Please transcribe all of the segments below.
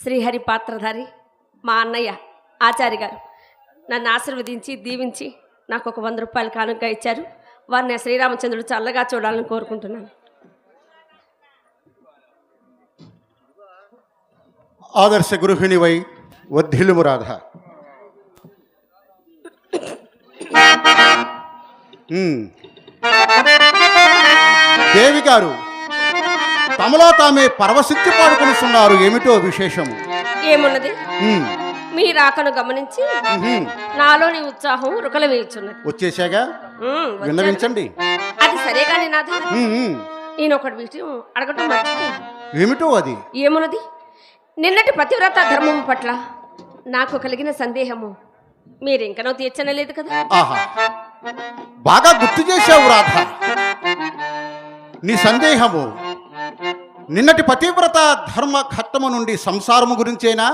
శ్రీహరి పాత్రధారి మా అన్నయ్య ఆచార్య గారు నన్ను ఆశీర్వదించి దీవించి నాకు ఒక 100 రూపాయలు కానుకగా ఇచ్చారు. వారిని శ్రీరామచంద్రుడు చల్లగా చూడాలని కోరుకుంటున్నాను. ఆదర్శ గృహిణివై వర్ధిల్లుము రాధ. దేవి గారు తమలో తామే పరవశిద్ధి పాడుకొనిస్తున్నారు. ఏమిటో విశేషము? ఏమున్నది, మీ రాకను గమనించి నాలోని ఉత్సాహం రుకల వేయుచున్నది. వచ్చేసాగా విన్నవించండి. అది సరే కానీ నాథ, నేను ఒకటి విషయం అడగటం మర్చిపోయాను. ఏమిటో అది? ఏమున్నది, నిన్నటి పతివ్రత ధర్మం పట్ల నాకు కలిగిన సందేహము మీరింకనో తీర్చనలేదు కదా. ఆహా, బాగా గుర్తు చేశావు రాధ. నీ సందేహము నిన్నటి పతివ్రత ధర్మ ఘట్టము నుండి సంసారము గురించేనా?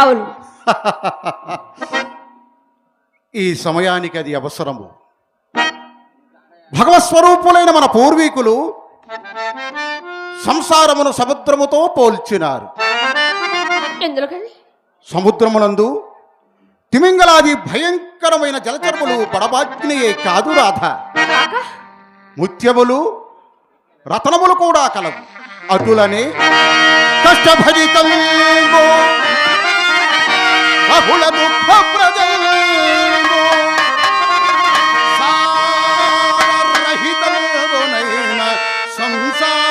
అవును. ఈ సమయానికి అది అవసరము. భగవత్స్వరూపులైన మన పూర్వీకులు సంసారమును సముద్రముతో పోల్చినారు. ఎందుకని? సముద్రమునందు తిమింగలాది భయంకరమైన జలచరములు పడబాగ్నియే కాదు రాధ, ముత్యములు రతనములు కూడా కలవు. అటులనే కష్టభరితం బహుళ దుఃఖ సారహితమునైన సంసారమందు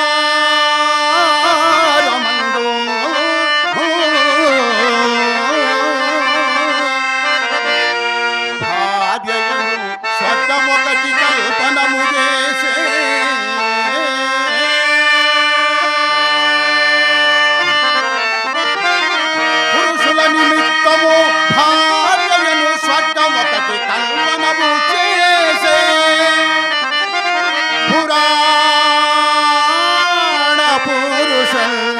భార్యను స్వర్గమొకటి కల్పనము చేసే నిమిత్తము భార్యను స్వర్గం ఒకటి కల్పనము చేసే పురాణ పురుషులు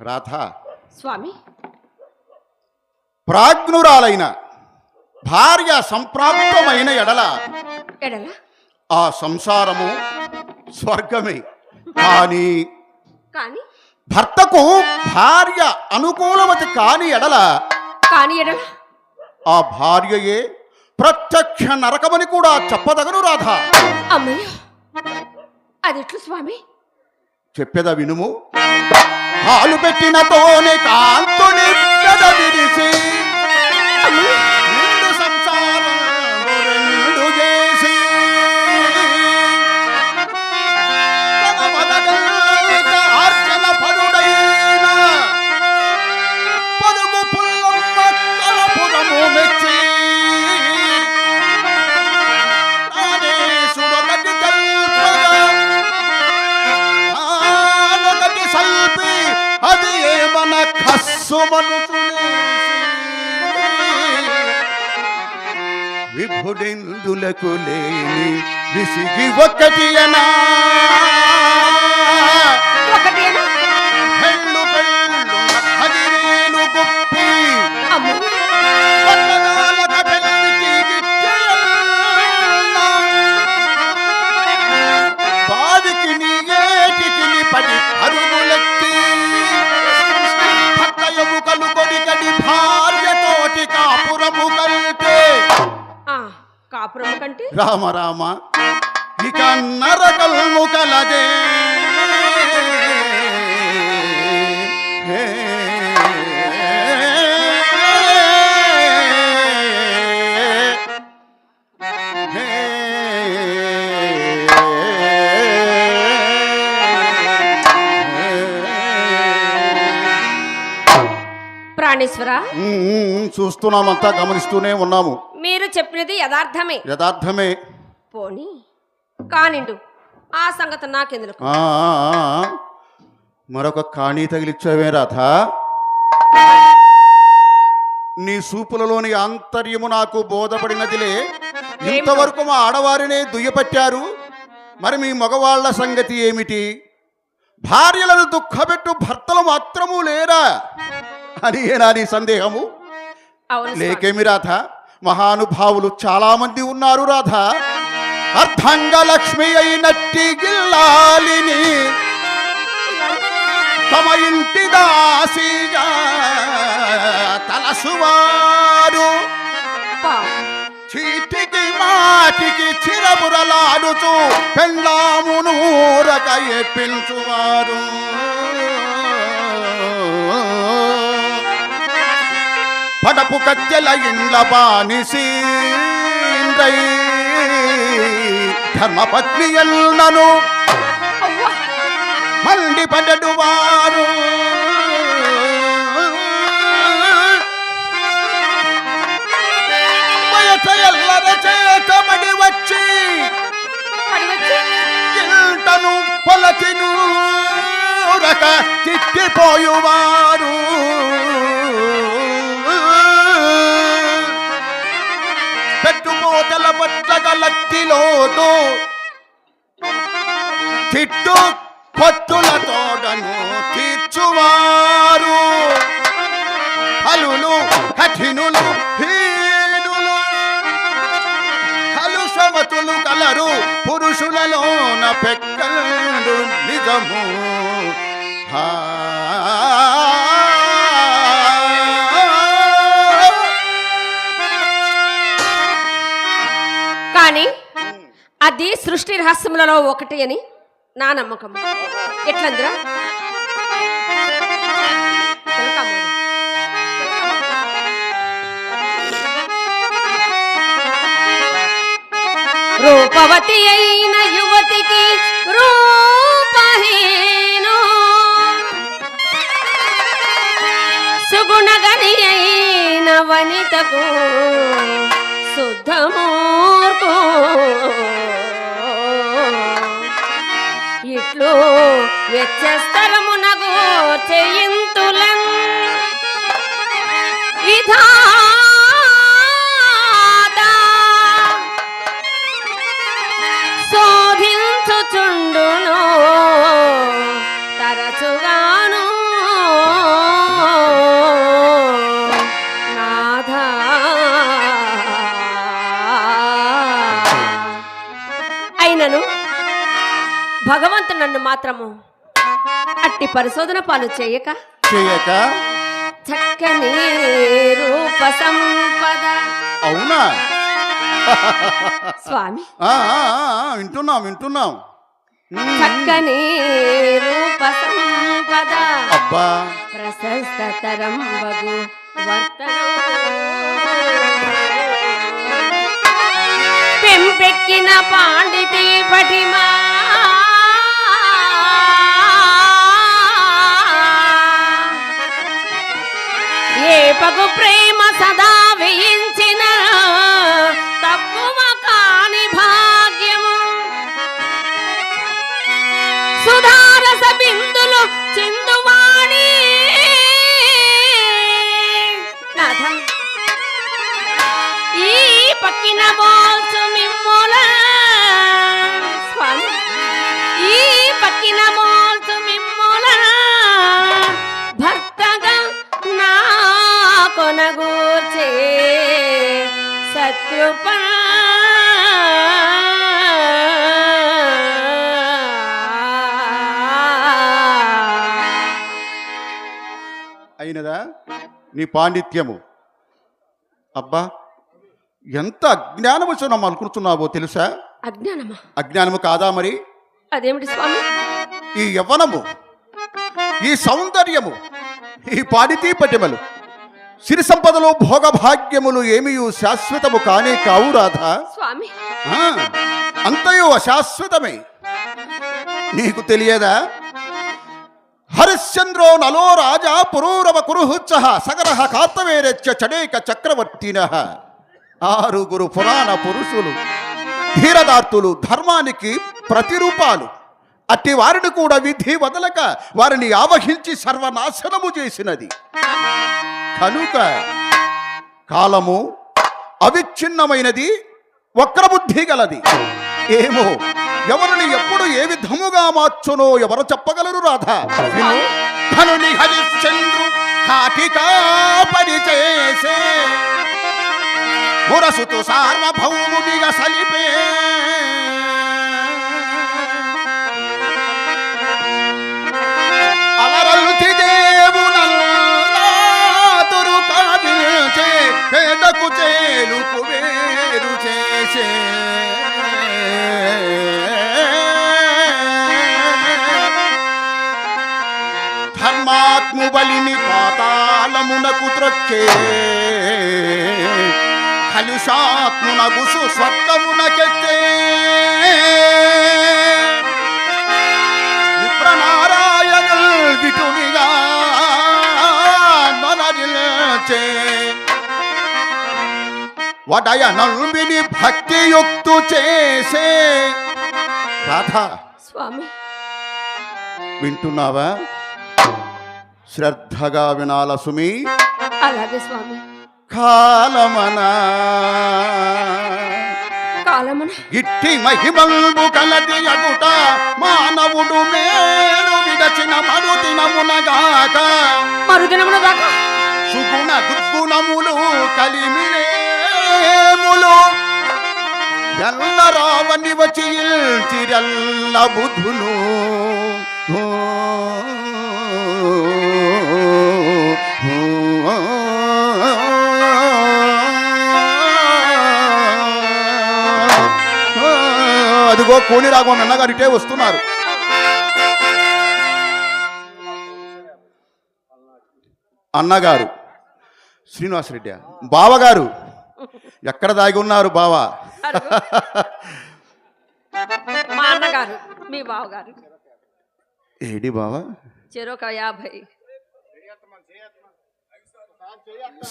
రాధ. స్వామి, ప్రాజ్ఞురాలైన భార్య సంప్రాప్తమైన ఎడల ఆ సంసారము స్వర్గమే. కానీ భర్తకు భార్య అనుకూలవతి కాని ఎడల ఆ భార్యయే ప్రత్యక్ష నరకమని కూడా చెప్పదగను రాధ. అమ్మయ్య, అదెట్లు స్వామి? చెప్పేద వినుము. పాలు పెట్టినతోనే కాంతుని విరిసి నిండు సంసారం రెండు చేసి విభుడెందులకు లేని విసిగి ఒకటి అనా ఒకటేనా? పెళ్ళు పెళ్ళు 10,000 గుప్పి అమ్మో, పట్టణాలక పెళ్ళికి గిట్టెలన్నా. బావికి నీ ఏటికి నీ 10 పరుగులెత్తి భర్త ఎముకలు కొడికడి భార్యతోటి కాపురము కలిపే ఆ, కాపురము కంటే రామ రామ ఇక నరకల్ము కలదే ప్రాణేశ్వర, చూస్తున్నామంతా గమనిస్తూనే ఉన్నాము. మీరు చెప్పినది యథార్థమే. యథార్థమే. పోనీ కానిండు, ఆ సంగతి నాకెందుకు. మరొక కాణీ తగిలిచ్చావే రాధ. నీ సూపులలోని ఆంతర్యము నాకు బోధపడినదిలే. ఇంతవరకు మా ఆడవారినే దుయ్యపట్టారు, మరి మీ మగవాళ్ల సంగతి ఏమిటి? భార్యలను దుఃఖపెట్టు భర్తలు మాత్రము లేరా అని ఏనా నీ సందేహము? అవును స్వామి. లేకేమి రాధ, మహానుభావులు చాలా మంది ఉన్నారు రాధ. అర్ధంగ లక్ష్మి అయినట్టి గిల్లాలిని తమ ఇంటి దాసిగా తలసువారు చీటికి మాటికి చిరబురలాడుచు పెళ్ళామును ఊరక ఎప్పించువారు. పడపు కత్తెల ఇండ్ల బానిసీంద్రై ధర్మపత్ని ఎల్నను మండిపడడు వారు. బయట ఎల్లర చేతబడి వచ్చి ఇంటను పొలతిను రక తిట్టిపోయువారు. పెట్టుపోతల పట్టగలత్తిలోటు తిట్టు పట్టుల తోడను తీర్చువారు. హలులు కఠినులు హీనులు హలుషమతులు కలరు పురుషులలోన పెక్కలు నిజము. కానీ అది సృష్టి రహస్యములలో ఒకటి అని నా నమ్మకం. ఎట్లందిరా? రూపవతి అయిన యువతికి రూపహీను, సుగుణగని అయిన వనితకు శుద్ధమూర్కు ఇట్లు వ్యత్యస్తరమునగు చేయింతులన్ విధాత శోధించుచుండును తరచుగాను నాథా. అయినను భగవంతుడు నన్ను మాత్రము అట్టి పరిశోధన పాలు చేయక చక్కని రూప సంపద. అవునా? స్వామి, వింటున్నాం. చక్కని రూప సంపద అబ్బా ప్రశస్తతరం వగు వర్తనం పెంపెక్కిన పాండితి పటిమా ఏ పగు ప్రేమ సదా వేయించిన తక్కువ కాని భాగ్యము సుధారస బిందులు చిందువాణి పలికిన మోల్చు మిమ్ముల భర్తగా నా కొనగూర్చే సత్కృప అయినదా నీ పాండిత్యము? అబ్బా, ఎంత అజ్ఞానము అనుకుంటున్నావో తెలుసా? అజ్ఞానమా? అజ్ఞానము కాదా మరి? అదేమిటి స్వామి? ఈ యవ్వనము, ఈ సౌందర్యము, ఈ పాడితీపటిమలు, సిరి సంపదలు, భోగభాగ్యములు ఏమీ శాశ్వతము కానే కావు రాధా. స్వామి, అంతయు అశాశ్వతమే. నీకు తెలియదా? హరిశ్చంద్రో నలో రాజా పురూరవ కురుహుచ్చ సగరహ కార్తవేరెచ్చ చడేక చక్రవర్తిన. 6 పురాణ పురుషులు, ధీరదార్తులు, ధర్మానికి ప్రతిరూపాలు. అట్టి వారిని కూడా విధి వదలక వారిని ఆవహించి సర్వనాశనము చేసినది. కనుక కాలము అవిచ్ఛిన్నమైనది, వక్రబుద్ధి గలది. ఏమో ఎవరిని ఎప్పుడు ఏ విధముగా మార్చునో ఎవరు చెప్పగలరు రాధా? ధనుని హరిశ్చంద్రు కాటికా పరిచేసే మురసుతు సార్వభౌమునిగా సలిపే అలరల్తి దేవునల్లాతురు కావించే పేదకు చేలుకు వేరు చేసే ధర్మాత్ము బలిని పాతాళమునకు త్రొక్కే కలుషాత్మునగుసు స్వర్గమునకెత్తే విప్రనారాయణుల్ విటునిగా నొనరిల్చే వడయ నల్మిని భక్తియుక్తు చేసే. రాధా స్వామి, వింటున్నావా? శ్రద్ధగా వినాల సుమి. అలాగే స్వామి. కాలమనా ఇట్టి మహిమల్బు కలది అగుట మానవుడు మేలు విడచిన మరుదినమునగాక సుగుణ దుర్గుణములు కలిమినేములు ఎల్లరావని వచ్చి తిరల్ల బుధులు అదిగో కోని రాఘవన్ అన్నగారు ఇటే వస్తున్నారు. అన్నగారు శ్రీనివాసరెడ్డి బావగారు ఎక్కడ దాగి ఉన్నారు బావా? మా అన్నగారు, మీ బావగారు. ఏడి బావా? చెరొక 50.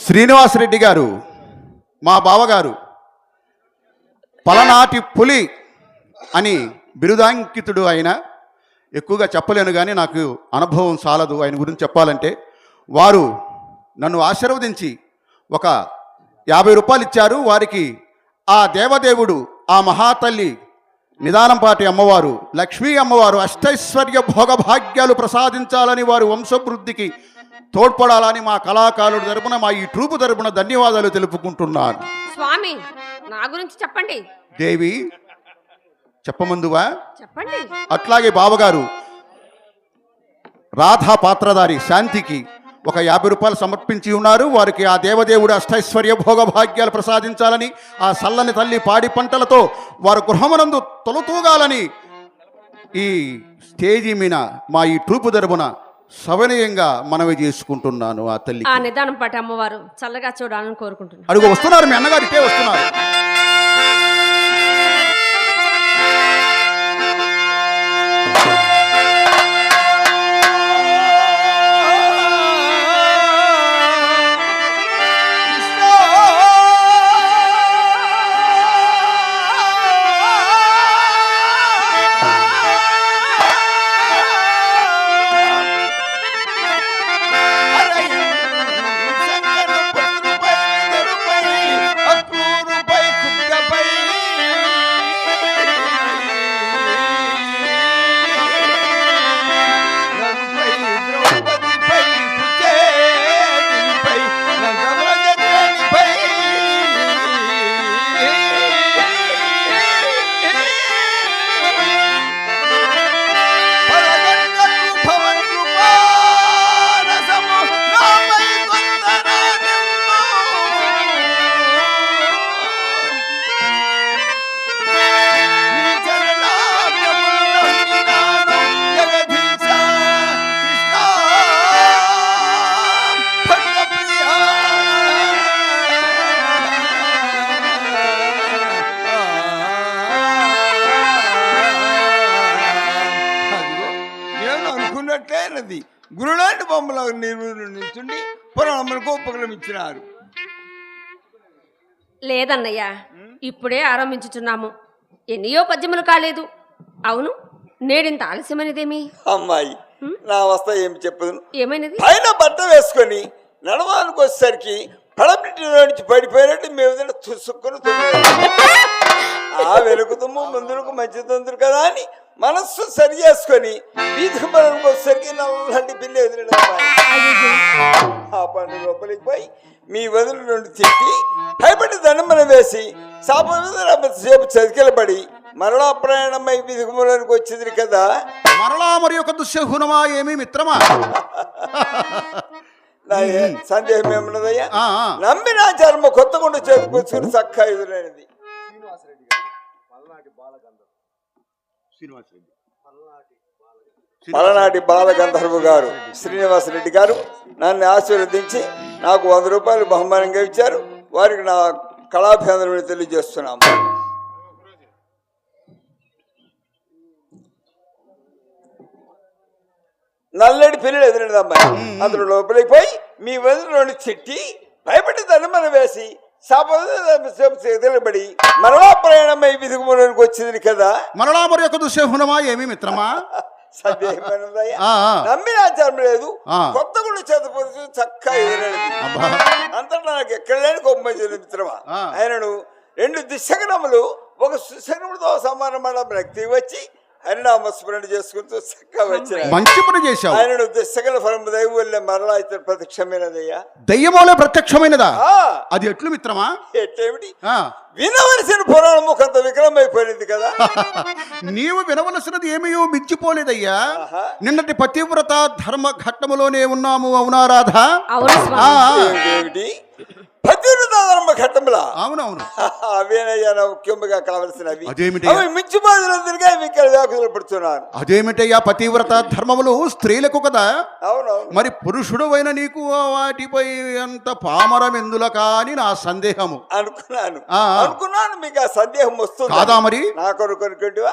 శ్రీనివాసరెడ్డి గారు మా బావగారు పలనాటి పులి అని బిరుదాంకితుడు. ఆయన ఎక్కువగా చెప్పలేను కానీ నాకు అనుభవం చాలదు ఆయన గురించి చెప్పాలంటే. వారు నన్ను ఆశీర్వదించి ఒక 50 రూపాయలు ఇచ్చారు. వారికి ఆ దేవదేవుడు, ఆ మహాతల్లి నిదానంపాటి అమ్మవారు, లక్ష్మీ అమ్మవారు అష్టైశ్వర్య భోగభాగ్యాలు ప్రసాదించాలని, వారి వంశవృద్ధికి తోడ్పడాలని మా కళాకారుల తరపున, మా ఈ ట్రూపు తరపున ధన్యవాదాలు తెలుపుకుంటున్నాను. స్వామి, నా గురించి చెప్పండి. దేవి చెప్పమందువా? చెప్పండి. అట్లాగే బావగారు రాధా పాత్రధారి శాంతికి ఒక 50 రూపాయలు సమర్పించి ఉన్నారు. వారికి ఆ దేవదేవుడు అష్టైశ్వర్య భోగభాగ్యాలు ప్రసాదించాలని, ఆ సల్లని తల్లి పాడి పంటలతో వారు గృహమునందు తొలతూగాలని ఈ స్టేజీ మీద మా ఈ ట్రూపు తరపున సవనీయంగా మనవి చేసుకుంటున్నాను. ఆ తల్లి ఆ నిదానం పాటి అమ్మవారు చల్లగా చూడాలని కోరుకుంటున్నాను. అడుగు వస్తున్నారు, మీ అన్నగారు ఇటే వస్తున్నారు. చెప్పినట్లయినది. గురులాంటి బొమ్మల నిర్మించుండి పురాణములకు ఉపక్రమించినారు. లేదన్నయ్య, ఇప్పుడే ఆరంభించుచున్నాము. ఎన్నయో పద్యములు కాలేదు. అవును, నేడింత ఆలస్యమైనదేమి? అమ్మాయి నా అవస్థ ఏమి చెప్పదు. ఏమైనది? పైన బట్ట వేసుకొని నడవానికి వచ్చేసరికి పడబిట్టిలో నుంచి పడిపోయినట్టు మేము తుసుక్కుని ఆ వెలుగుతుమ్ము ముందులకు మంచి తందురు కదా అని మనస్సు సరి చేసుకొని వీధి మనకు వచ్చేసరికి నల్లటి పిల్లి ఎదురు ఆ పండు లోపలికి పోయి మీ వదులు నుండి తిట్టి భయపడి దండమన వేసి సేపు చతికిలబడి మరలా ప్రయాణమై విధిములోనికి వచ్చింది కదా. మరలా మరి ఒక దుశ్శకునమా ఏమి మిత్రమా? సందేహం ఏమన్నదయ్యా? నమ్మిన చర్మ కొత్త కొండ చేతికొచ్చుకుని చక్క ఎదురైనది. పలనాటి బాలగంధర్వు గారు శ్రీనివాసరెడ్డి గారు నన్ను ఆశీర్వదించి నాకు 100 రూపాయలు బహుమానంగా ఇచ్చారు. వారికి నా కళాభివందనలు తెలియజేస్తున్నాము. నల్లడి పిల్లలు ఎదురైనది అమ్మాయి. అందులో లోపలికి పోయి మీ వదిలిలోని చిట్టి భయపడి దండమన వేసి బడి మరలా ప్రయాణమై విధిములోనికి వచ్చింది కదా. మరలా మరి ఒక దుశ్శకునమా ఏమి మిత్రమా? సందేహమైనదయ్యా. నమ్మిన ఆచారం లేదు. కొత్త గుడి చేతపరుచు చక్క ఎదురైనది. అంతటా నాకు ఎక్కడ లేని గొప్ప మిత్రమా. ఆయనను 2 దుశ్శకనములు ఒక సుశకనములతో సమానమైన వ్యక్తి వచ్చి హరినామస్మరణ చేసుకుంటూ చక్కగా వచ్చిన మంచి పని చేశావు. ఆయనను దుశ్శకల ఫలం దైవం మరలా ఇతర ప్రత్యక్షమైనదయ్యా. దయ్యమూలే ప్రత్యక్షమైనదా? అది ఎట్లు మిత్రమా? ఎట్లేమిటి? వినవలసిన పురాణము కొంత విక్రమైపోయింది కదా. నీవు వినవలసినది ఏమయో మించిపోలేదయ్యా. నిన్నటి పతివ్రత ధర్మ ఘట్టములోనే ఉన్నాము. అవునా రాధా? ఏమిటి పతివ్రత ధర్మ ఘట్టములా? అవునవును, అవేనయ్యా ముఖ్యంగా కావలసినవి. అదేమిటయ్యా? మించి బాధలందరిగా ఇక్కడ వ్యాకులు పడుతున్నారు. అదేమిటయ్యా పతివ్రత ధర్మములు స్త్రీలకు కదా. అవునవును. మరి పురుషుడు అయిన నీకు వాటిపై అంత పామరం ఎందుల కాని నా సందేహము. అనుకున్నాను మీకు ఆ సందేహం వస్తుంది కాదా? మరి నా కొరకు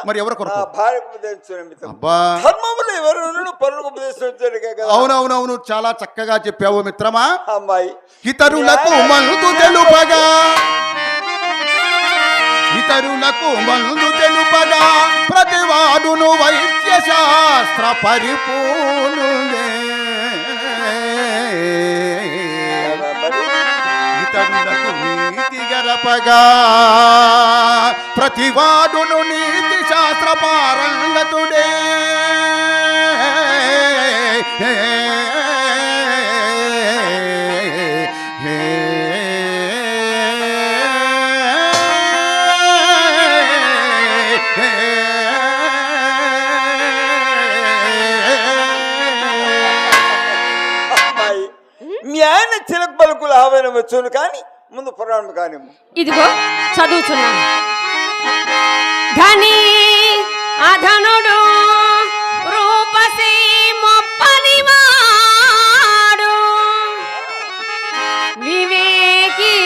మరి ఎవరి కొరకు? భార్యకు ఉపదేశించు. ధర్మములు ఎవరు పరులకు ఉపదేశించారు కదా. అవునవునవును, చాలా చక్కగా చెప్పావు మిత్రమా. అమ్మాయి ఇతరులకు మందు తెలుపగా, ఇతరులకు మందు తెలుపగా ప్రతివాడును వైద్య శాస్త్ర పరిపూర్ణుడే. ఇతరులకు నీతి గరపగా ప్రతివాడును నీతి శాస్త్ర పారంగతుడే. మీ ఆయన చిలక పలుకులు ఆవైన వచ్చును కానీ ముందు పురాణం కానీ ఇదిగో చదువుతున్నాను. ధని అధనుడు రూపసి మొప్పనివాడు వివేకి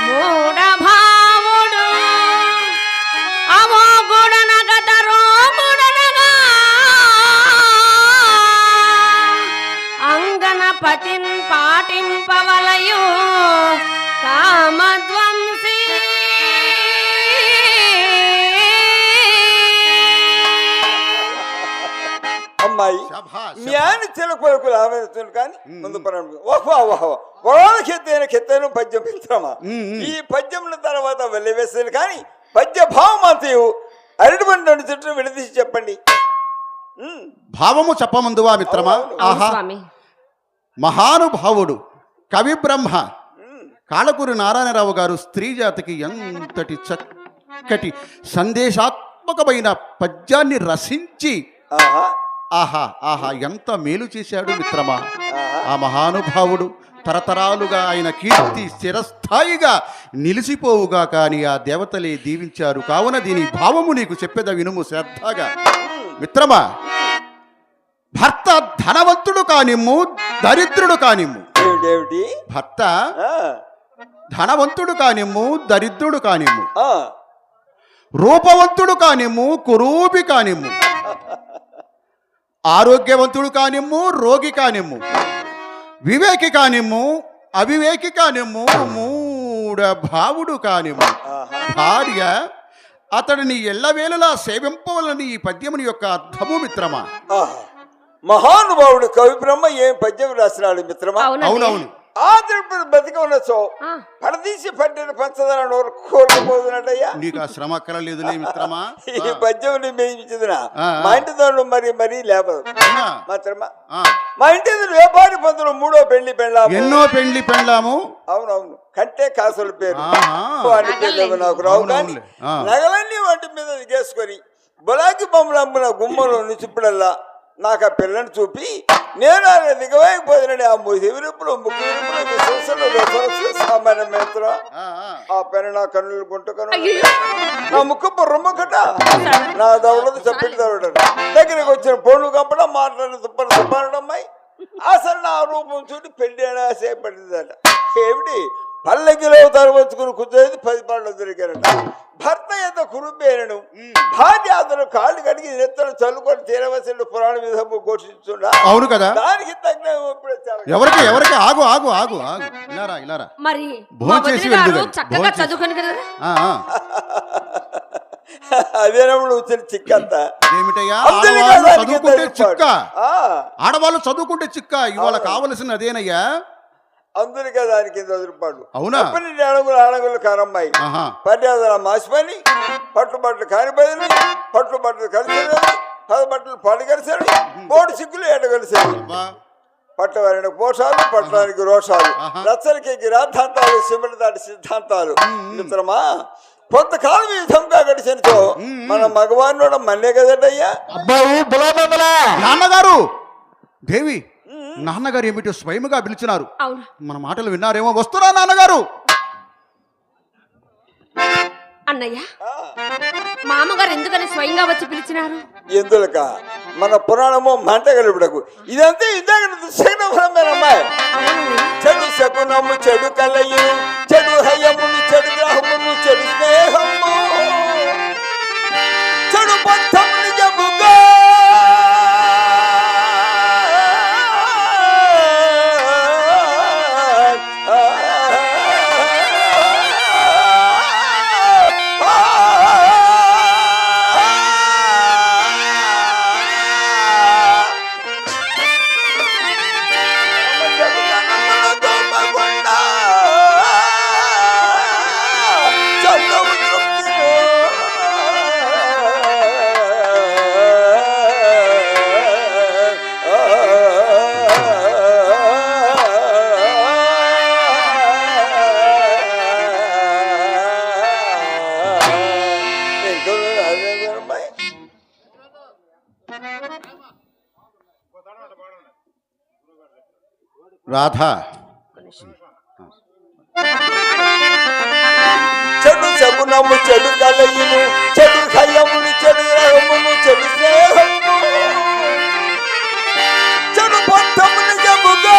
మూఢభావుడు అవోగుడనగత రోగుడనగా అంగనపతిన్ పాటింపవలయు కామధ్వంసి. అమ్మాయి మీ ఆయన చిలక పలుకులు ఆవేదన కానీ ముందు పురాణం పద్యం మిత్రమా. ఈ పద్యం తర్వాత వెళ్ళవేసేది కానీ పద్య భావం అంతయు అరటిబండి చుట్టూ విడదీసి చెప్పండి. భావము చెప్పమందువా మిత్రమా? ఆహా, మహానుభావుడు కవి బ్రహ్మ కాళకూరి నారాయణరావు గారు స్త్రీ జాతికి ఎంతటి చక్కటి సందేశాత్మకమైన పద్యాన్ని రసించి ఆహా ఆహా ఎంత మేలు చేశాడు మిత్రమా. ఆ మహానుభావుడు తరతరాలుగా ఆయన కీర్తి స్థిరస్థాయిగా నిలిచిపోవుగా కానీ ఆ దేవతలే దీవించారు. కావున దీని భావము నీకు చెప్పేద వినుము శ్రద్ధగా మిత్రమా. భర్త ధనవంతుడు కానిమ్ము దరిద్రుడు కానిమ్ము. భర్త ధనవంతుడు కానిమ్ము దరిద్రుడు కానిమ్ము, రూపవంతుడు కానిమ్ము కురూపి కానిమ్ము, ఆరోగ్యవంతుడు కానిమ్ము, రోగి కానిమ్ము, వివేకి కానిమ్ము, అవివేకి కానిమ్ము, మూఢ భావుడు కానిమ్ము, భార్య అతడిని ఎల్లవేళలా సేవింపవలని ఈ పద్యముని యొక్క అర్థము మిత్రమా. మహానుభావుడు కవి బ్రహ్మ ఏం పద్యం రాసినాడు మిత్రమా. అవునవును. ఆ తిరుపతి బతికి ఉన్నచో పడదీసి పట్టిన పంచదార నోరు కోరుకుపోతున్నట్టయ్యా. నీకు ఆ శ్రమ అక్కర్లేదులే మిత్రమా. ఈ పద్యం మేయించిన మా ఇంటి దాంట్లో మరీ లేపదు మిత్రమా. మా ఇంటి వ్యాపారి పంతులు 3వ పెళ్లి పెళ్ళాము. ఎన్నో పెళ్లి పెళ్ళాము. అవునవును. కంటే కాసుల పేరు వాటి పేర్లు నాకు రావు. కానీ నగలన్నీ వాటి మీద దిగేసుకొని బొలాకి బొమ్మలు అమ్మిన గుమ్మలో నిచ్చిప్పుడల్లా నాకు ఆ పిల్లని చూపి నేను ఆయన దిగవేయకపోతున్నాడు. ఆ ముసివిరుపులు ముక్కు సామాన్య మేత్ర ఆ పెన నా కన్నులు గుంటుకను నా ముక్కు రొమ్మకట నా దవడదు చెప్పి దవడ దగ్గరికి వచ్చిన పొండు కంపడం మాట్లాడిన దుప్పని దుప్పనడమ్మాయి అసలు నా రూపం చూసి పెళ్లి సేపడిందట. ఏమిటి పల్లకిలో తరవచ్చుకుని కూర్చోది 10 పళ్ళు దొరికారట. భర్త ఎంత కురుపేరను భార్య అతను కాళ్ళు కడిగి నెత్తలు చల్లుకొని తీరవలసిన పురాణ విధము ఘోషిస్తుండా. అవును కదా. దానికి తగిన ఎవరికి ఎవరికి ఆగు ఆగు ఆగు ఆగు ఇలారా ఇలారా మరి చక్కగా చదువుకొని కదా. అదేనప్పుడు వచ్చిన చిక్కంత ఏమిటయ్యా, చదువుకుంటే చిక్క, ఆడవాళ్ళు చదువుకుంటే చిక్క. ఇవాళ కావలసిన అదేనయ్యా. అందుకే దాని కింద ఎదురుపాడు. అవునా? అణగులు కారమ్మాయి పర్యాదన మాసిపని పట్టుబట్టలు కానిపోయింది, పట్టుబట్టలు కలిసేది, 10 బట్టలు పాడు కలిసాడు, 3 సిగ్గులు ఏట కలిసాడు. పట్టవారికి పోషాలు, పట్టడానికి రోషాలు, రచ్చలకి రాద్ధాంతాలు, సిమల దాటి సిద్ధాంతాలు. మిత్రమా, కొంతకాలం ఈ విధంగా గడిచినతో మన మగవారిని మన్నే కదటయ్యా. నాన్నగారు, దేవి నాన్నగారు ఏమిటో స్వయముగా పిలిచినారు. మన మాటలు విన్నారేమో. వస్తున్నా నాన్నగారు. అన్నయ్య, మామగారు ఎందుకని స్వయంగా వచ్చి పిలిచినారు? ఎందులక మన పురాణము మంట గలుపుటకు. ఇదంతా ఇందాక దుశ్శకునమ్మాయి. చెడు శకునము, చెడు కలయు, చెడు హయమును, చెడు గ్రహమును, చెడు స్నేహము, చెడు పంథమును జముగా రాధా. చెడు శకునము, చెడు కలయును, చెడు హయమును, చెడు రహమును, చెడు స్నేహము, చెడు పంథమును జముగా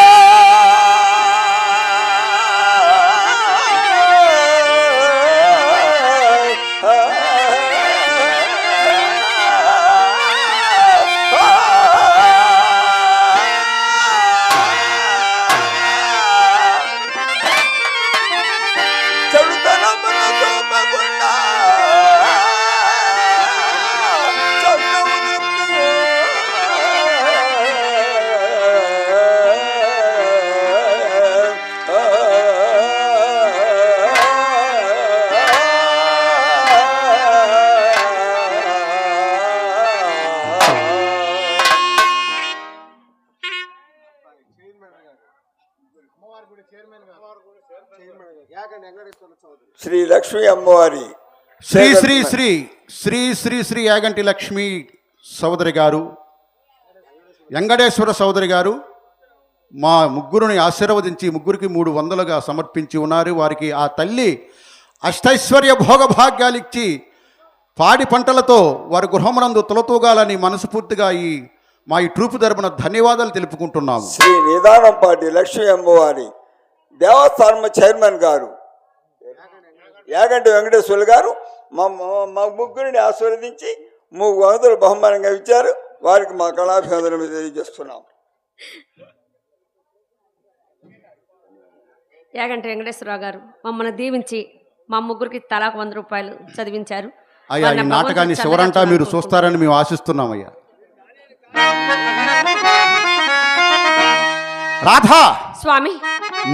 శ్రీ లక్ష్మీ అమ్మవారి శ్రీ శ్రీ శ్రీ శ్రీ శ్రీ శ్రీ యాగంటి లక్ష్మీ సోదరి గారు, వెంకటేశ్వర సోదరి గారు మా ముగ్గురుని ఆశీర్వదించి ముగ్గురికి 300గా సమర్పించి ఉన్నారు. వారికి ఆ తల్లి అష్టైశ్వర్య భోగభాగ్యాలు ఇచ్చి పాడి పంటలతో వారి గృహమునందు తొలతూగాలని మనస్ఫూర్తిగా మా ఈ ట్రూపు తరపున ధన్యవాదాలు తెలుపుకుంటున్నాము. శ్రీ నిదానంపాటి లక్ష్మీ అమ్మవారి దేవస్థానం చైర్మన్ గారు యాగంటి వెంకటేశ్వర గారు మా ముగ్గురిని ఆశీర్వదించి 300 బహుమానంగా ఇచ్చారు. వారికి మా కళాభివందనం తెలియజేస్తున్నాం. యాగంటి వెంకటేశ్వరరావు గారు మమ్మల్ని దీవించి మా ముగ్గురికి తలాకు 100 రూపాయలు చదివించారు. అయ్యా, ఈ వారిని నాటకాన్ని భగవంతుడు చివరంటా చల్లగా మీరు చూడాలని చూస్తారని మేము ఆశిస్తున్నామయ్యా. రాధా, స్వామి.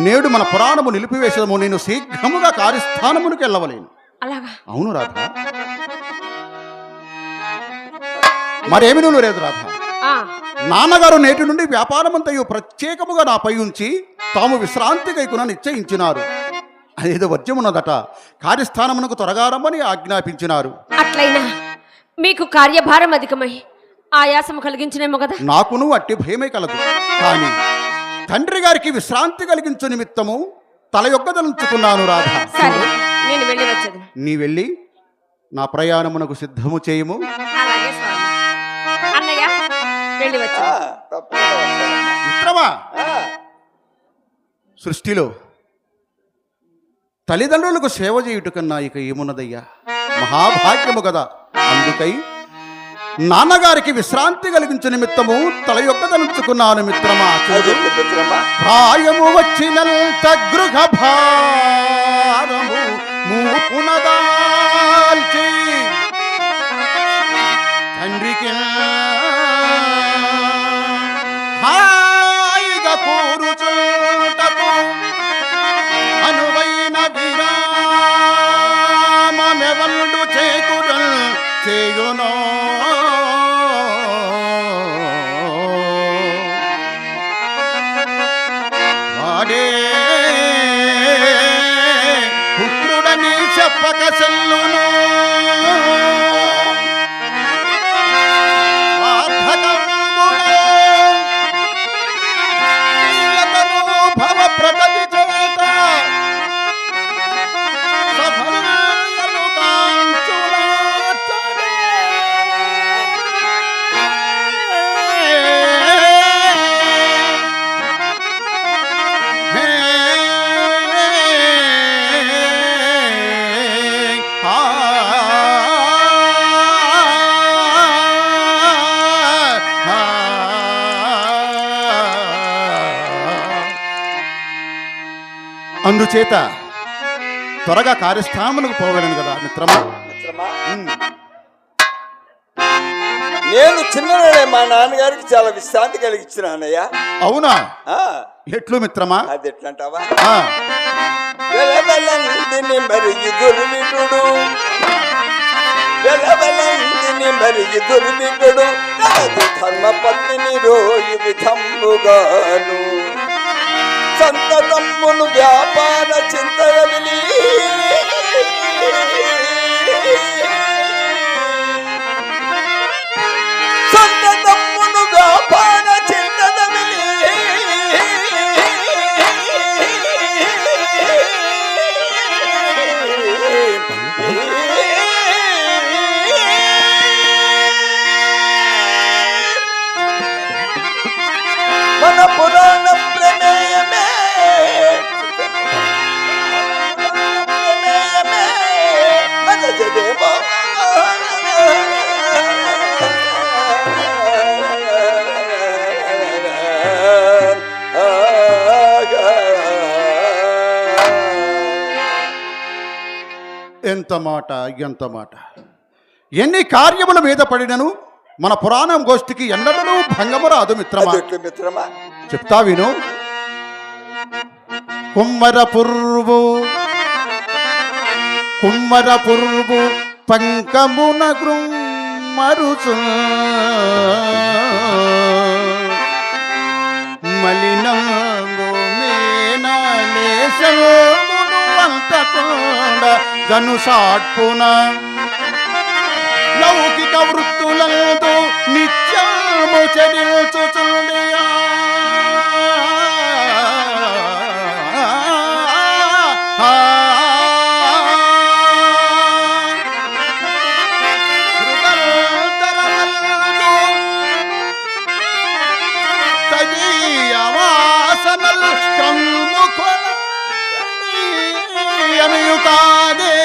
నేడు మన పురాణము నిలిపివేసము. నేను శీఘ్రముగా కార్యస్థానమునికి వెళ్ళవలేను. అలాగా? అవును రాధా, మరేమి నువ్వు లేదు రాధా. ఆ, నాన్నగారు నేటి నుండి వ్యాపారమంతయు ప్రత్యేకముగా నాపై ఉంచి తాము విశ్రాంతి కైకున నిశ్చయించినారు. అదేదో వర్జమున్నదట, కార్యస్థానమునకు త్వరగా రమ్మని ఆజ్ఞాపించినారు. అట్లయినా మీకు కార్యభారం అధికమై ఆయాసము కలిగించినేమో కదా. నాకును అట్టి భయమే కలదు. కానీ తండ్రి గారికి విశ్రాంతి కలిగించు నిమిత్తము తల యొక్కదలుచుకున్నాను రాధా. సరే, నేను వెళ్ళి వచ్చేది. నీ వెళ్ళి నా ప్రయాణమునకు సిద్ధము చేయము. అలాగే స్వామి. అన్నయ్య, వెళ్ళి వచ్చేది. తప్పకుండా వస్తానమ్మా. మిత్రమా, ఆ, సృష్టిలో తల్లిదండ్రులకు సేవ చేయుట కన్నా ఇక ఏమున్నదయ్యా, మహాభాగ్యము కదా. అందుకై నాన్నగారికి విశ్రాంతి కలిగించు నిమిత్తము తల యొక్కదలుచుకున్నాను మిత్రమా. అది మిత్రమా. ప్రాయము వచ్చినంత గృహ భారము మూపునదాల్చి తండ్రికి హాయిగా కూరుచుటకు అనువైన విరామమెవళ్ళు చేకుడల్ చేయునో. వాడే పుత్రుడని చెప్పక చెల్లును. భవ ప్రగతి చేత సఫలము కాంచునాటనే. అందుచేత త్వరగా కార్యస్థానములకు పోగలను కదా మిత్రమా. మిత్రమా, నేను చిన్ననాడే మా నాన్నగారికి చాలా విశ్రాంతి కలిగించినానయ్యా. అవునా? ఆ, ఎట్లు మిత్రమా? అది ఎట్లంటావా? ఆ, వెలవెలందిని మరిగి దుర్విటుడు, వెలవెలందిని మరిగి దుర్విటుడు, తనది ధర్మపత్నిని రోయి విధంబుగాను సంతతమ్మును వ్యాపార చింతరవిలి సంతతమ్మును వ్యాపార చింతరవిలి మన పురాణ ప్రమేయమే మన జదేమో ఎంత మాట, ఎంత మాట. ఎన్ని కార్యముల మీద పడినను మన పురాణం గోష్ఠికి ఎన్నడూ భంగము రాదు మిత్రమా. అదెట్లు మిత్రమా? చెప్తా విను. కుమ్మర పుర్వు పంకమున గృమ్మరుచు మలినంగు మేనలేశమును అంతకుండ జనుషాట్పున లౌకిక వృత్తులందు నిత్యము చరించుచుండియా. తదీయవాసనల్ క్రమ్ముకొన కాదే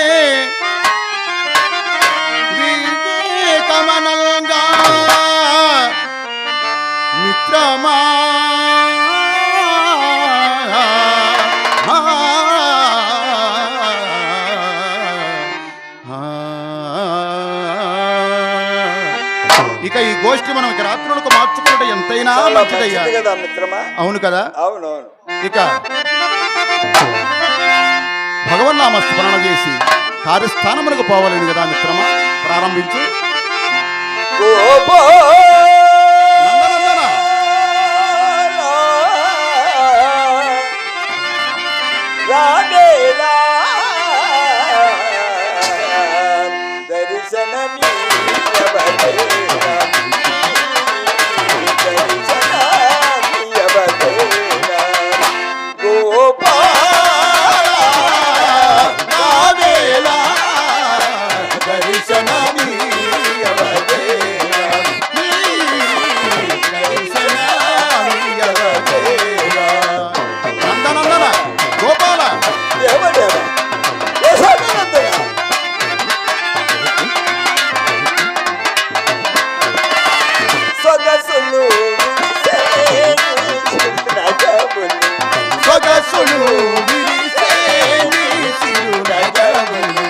గోష్ఠి మనం ఇక రాత్రులకు మార్చుకుంటే ఎంతైనా చాలా మంచిదయ్యా. మంచిది కదా మిత్రమా. అవును కదా. అవునవును. ఇక భగవన్నామ స్మరణ చేసి కార్యస్థానములకు పోవాలని కదా మిత్రమా. ప్రారంభించు. నందనందన రాడేలా దర్శనమీయబడేలా దర్శనమీయబడేలా గోపాల రావేలా దర్శనమీయవదేలా దర్శనమీయవదేలా. నందనందన గోపాల దేవదేవ యశోదనందన సొగసులు సొగసులు విరిసే నీ సిరునగములు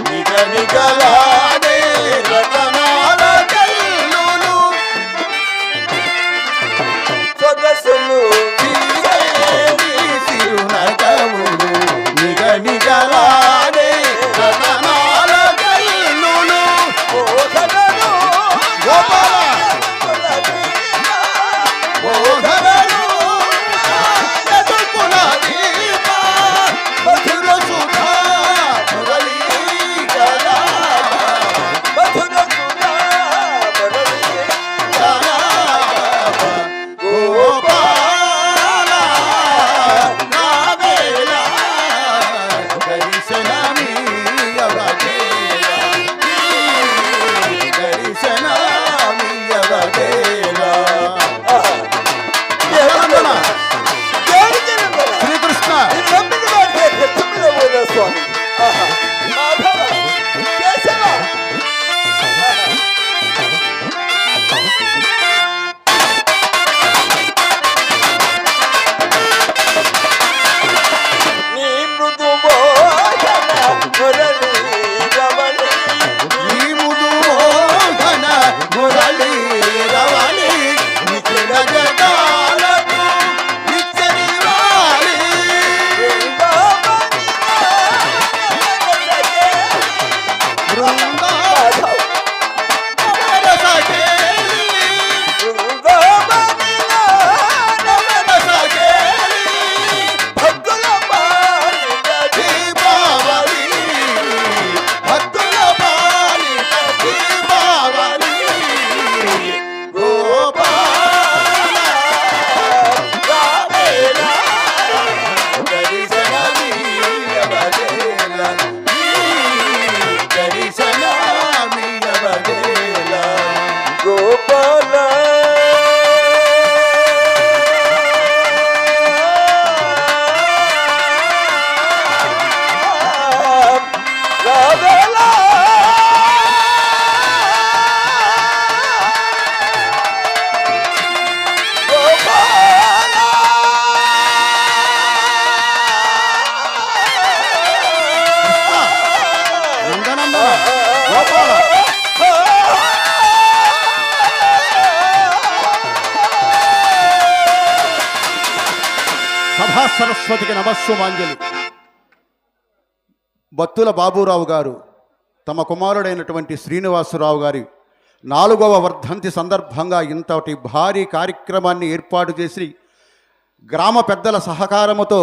నిగ నిగలాడే రతనాల కల్లులు. సొగసులు విరిసే నీ సిరునగములు నిగ నిగలాడే రతనాల కల్లులు. ఓధనలు గోపాల ఓధనలు ఎదుర్కొన్న దీప మధుర సుధా మురళీధర మధుర సుధా మురళీ గోపాల నావేళ దర్శనమీయవదేలా దర్శనమీయవదేలా. నందన శ్రీకృష్ణ స్వామి మాధవ కేశవ నీ మృదు భోజన మురళీ రమణి ఈ ముదుమోహన మురళీ రవళి నిఖిల జగాలకు నిత్యనివాలి. గోపాల రాధేలా గోపాల నందనందన గోపాల సభా సరస్వతికి నమస్సుమాంజలి. బత్తుల బాబురావు గారు తమ కుమారుడైనటువంటి శ్రీనివాసరావు గారి 4వ వర్ధంతి సందర్భంగా ఇంతటి భారీ కార్యక్రమాన్ని ఏర్పాటు చేసి గ్రామ పెద్దల సహకారముతో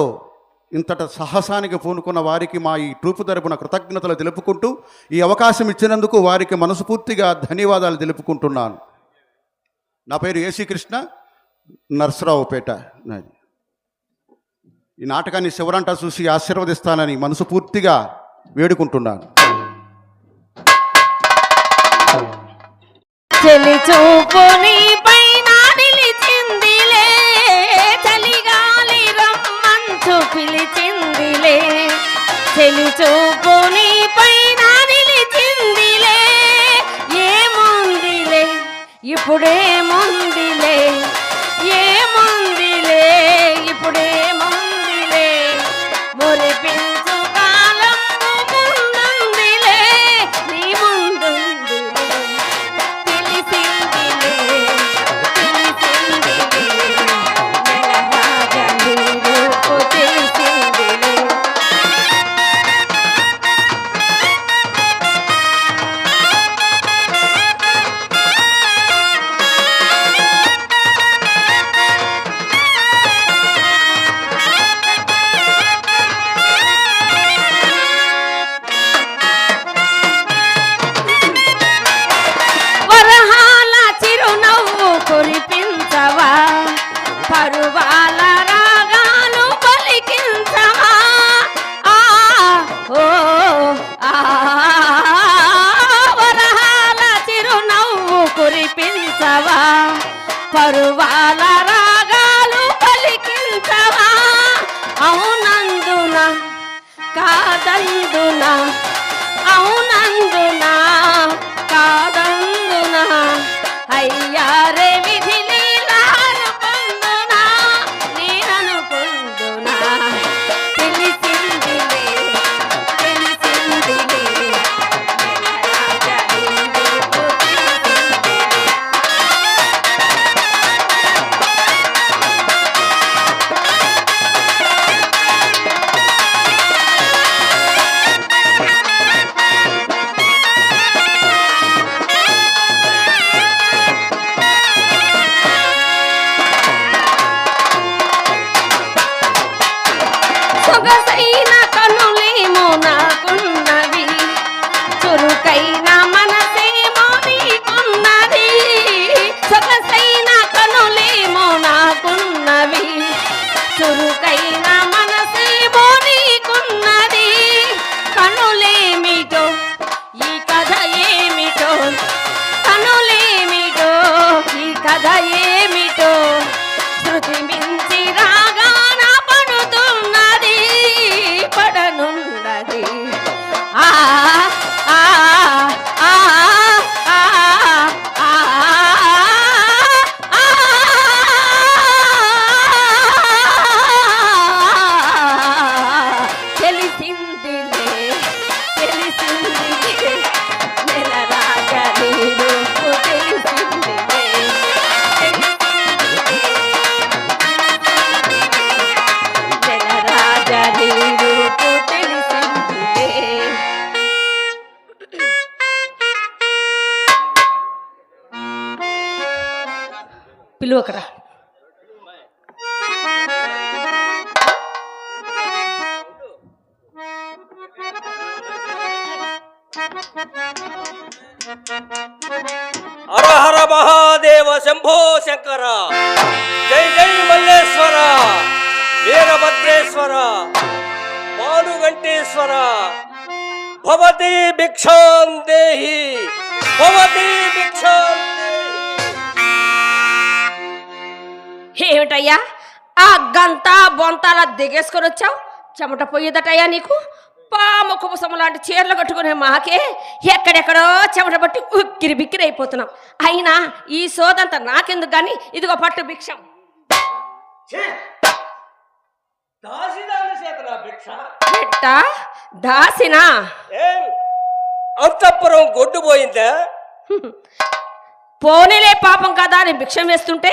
ఇంతటి సాహసానికి పూనుకున్న వారికి మా ఈ ట్రూపు తరపున కృతజ్ఞతలు తెలుపుకుంటూ ఈ అవకాశం ఇచ్చినందుకు వారికి మనస్ఫూర్తిగా ధన్యవాదాలు తెలుపుకుంటున్నాను. నా పేరు ఏసీ కృష్ణ, నర్సరావుపేట. నాది ఈ నాటకాన్ని శివరంట చూసి ఆశీర్వదిస్తానని మనస్ఫూర్తిగా వేడుకుంటున్నాను. చెలి చూపుని పైన నిలిచిందిలే, చలిగాలి రమ్మంచు పిలిచిందిలే. చెలి చూపుని పైన నిలిచిందిలే, ఏముందిలే ఇప్పుడేముందిలే, ఏముందిలే ఇప్పుడేముందిలే, మురిపించు కాలం ముందుందిలే, నీ ముందుందిలే, తెలిసిందిలే పలికించవా పరువాల రాగాలు పలికించవా అవునందున కాదందున అవునందున కాదందున అయ్యారే విధి లీలాను పొందునా నేననుకుందునా తెలిసిందిలే తెలిసిందిలే సొగసైన కనులేమో నాకున్నవి చురుకైన మనసేమో నీకున్నది సొగసైన కనులేమో నాకున్నవి చురుకైన మనసేమో నీకున్నది కనులేమిటో ఈ కథ ఏమిటో కనులేమిటో ఈ కథ ఏమిటో శృతి మించి రాగాన పడుతున్నది పడనున్నది ఆ ఆ ఆ ఆ ఆ తెలిసిందిలే తెలిసిందిలే నెలరాగా నీ రూపు తెలిసిందిలే నెలరాగా నీ రూపు తెలిసిందిలే పిలువకరా హర హర మహాదేవ శంభో శంకర జై జై మల్లేశ్వర వీరభద్రేశ్వర పాలుగంటేశ్వర భవతి భిక్షాం దేహి భవతి భిక్షాం దేహి. ఏమిటయ్యా ఆ గంట బొంతాల దిగేసుకొని వచ్చావు చెమట పోయేదటయ్యా నీకు పాము కుబుసము లాంటి చీరలు కట్టుకునే మాకే ఎక్కడెక్కడో చెమట పట్టి ఉక్కిరి బిక్కిరి అయిపోతున్నాం అయినా ఈ సోదంతా నాకెందుకు కానీ ఇదిగో పట్టు భిక్షం ఛీ! దాసిదాని చేతనా భిక్ష ఎట్ట దాసినా ఏం అంతఃపురం గొడ్డుపోయిందా? పోనీలే పాపం కదా అని భిక్షం వేస్తుంటే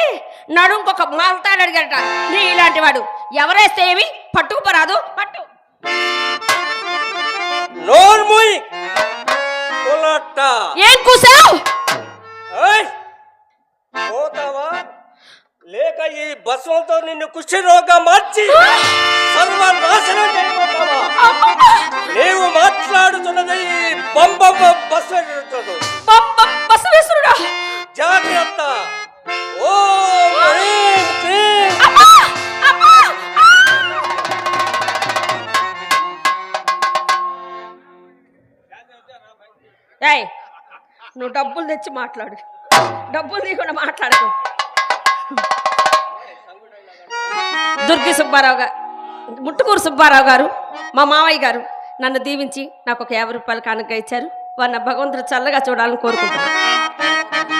నడుంకొక మాల్తాడు అడిగాడట నీ ఇలాంటి వాడు ఎవరేస్తే ఏమి పట్టుకుపరాదు పట్టు నోర్ముయ్ కులట్ట ఏం కూసావు ఏయ్! పోతావా లేక ఈ భస్మంతో నిన్ను కుష్ఠరోగం మార్చి సర్వనాశనం చేయబోతావా? నీవు మాట్లాడుతున్నది బొమ్మ బస్వేశ్వరుడు. బసవేశ్వరుడా జాగ్రత్త. ఓం హ్రీం క్లీం. ఏయ్ నువ్వు డబ్బులు తెచ్చి మాట్లాడు డబ్బులు తీయకుండా మాట్లాడకు దుర్గి సుబ్బారావు గారు ముట్టుకూరు సుబ్బారావు గారు మా మావయ్య గారు నన్ను దీవించి నాకు ఒక 50 రూపాయలు కానుక ఇచ్చారు వారిని భగవంతుడు చల్లగా చూడాలని కోరుకుంటున్నాను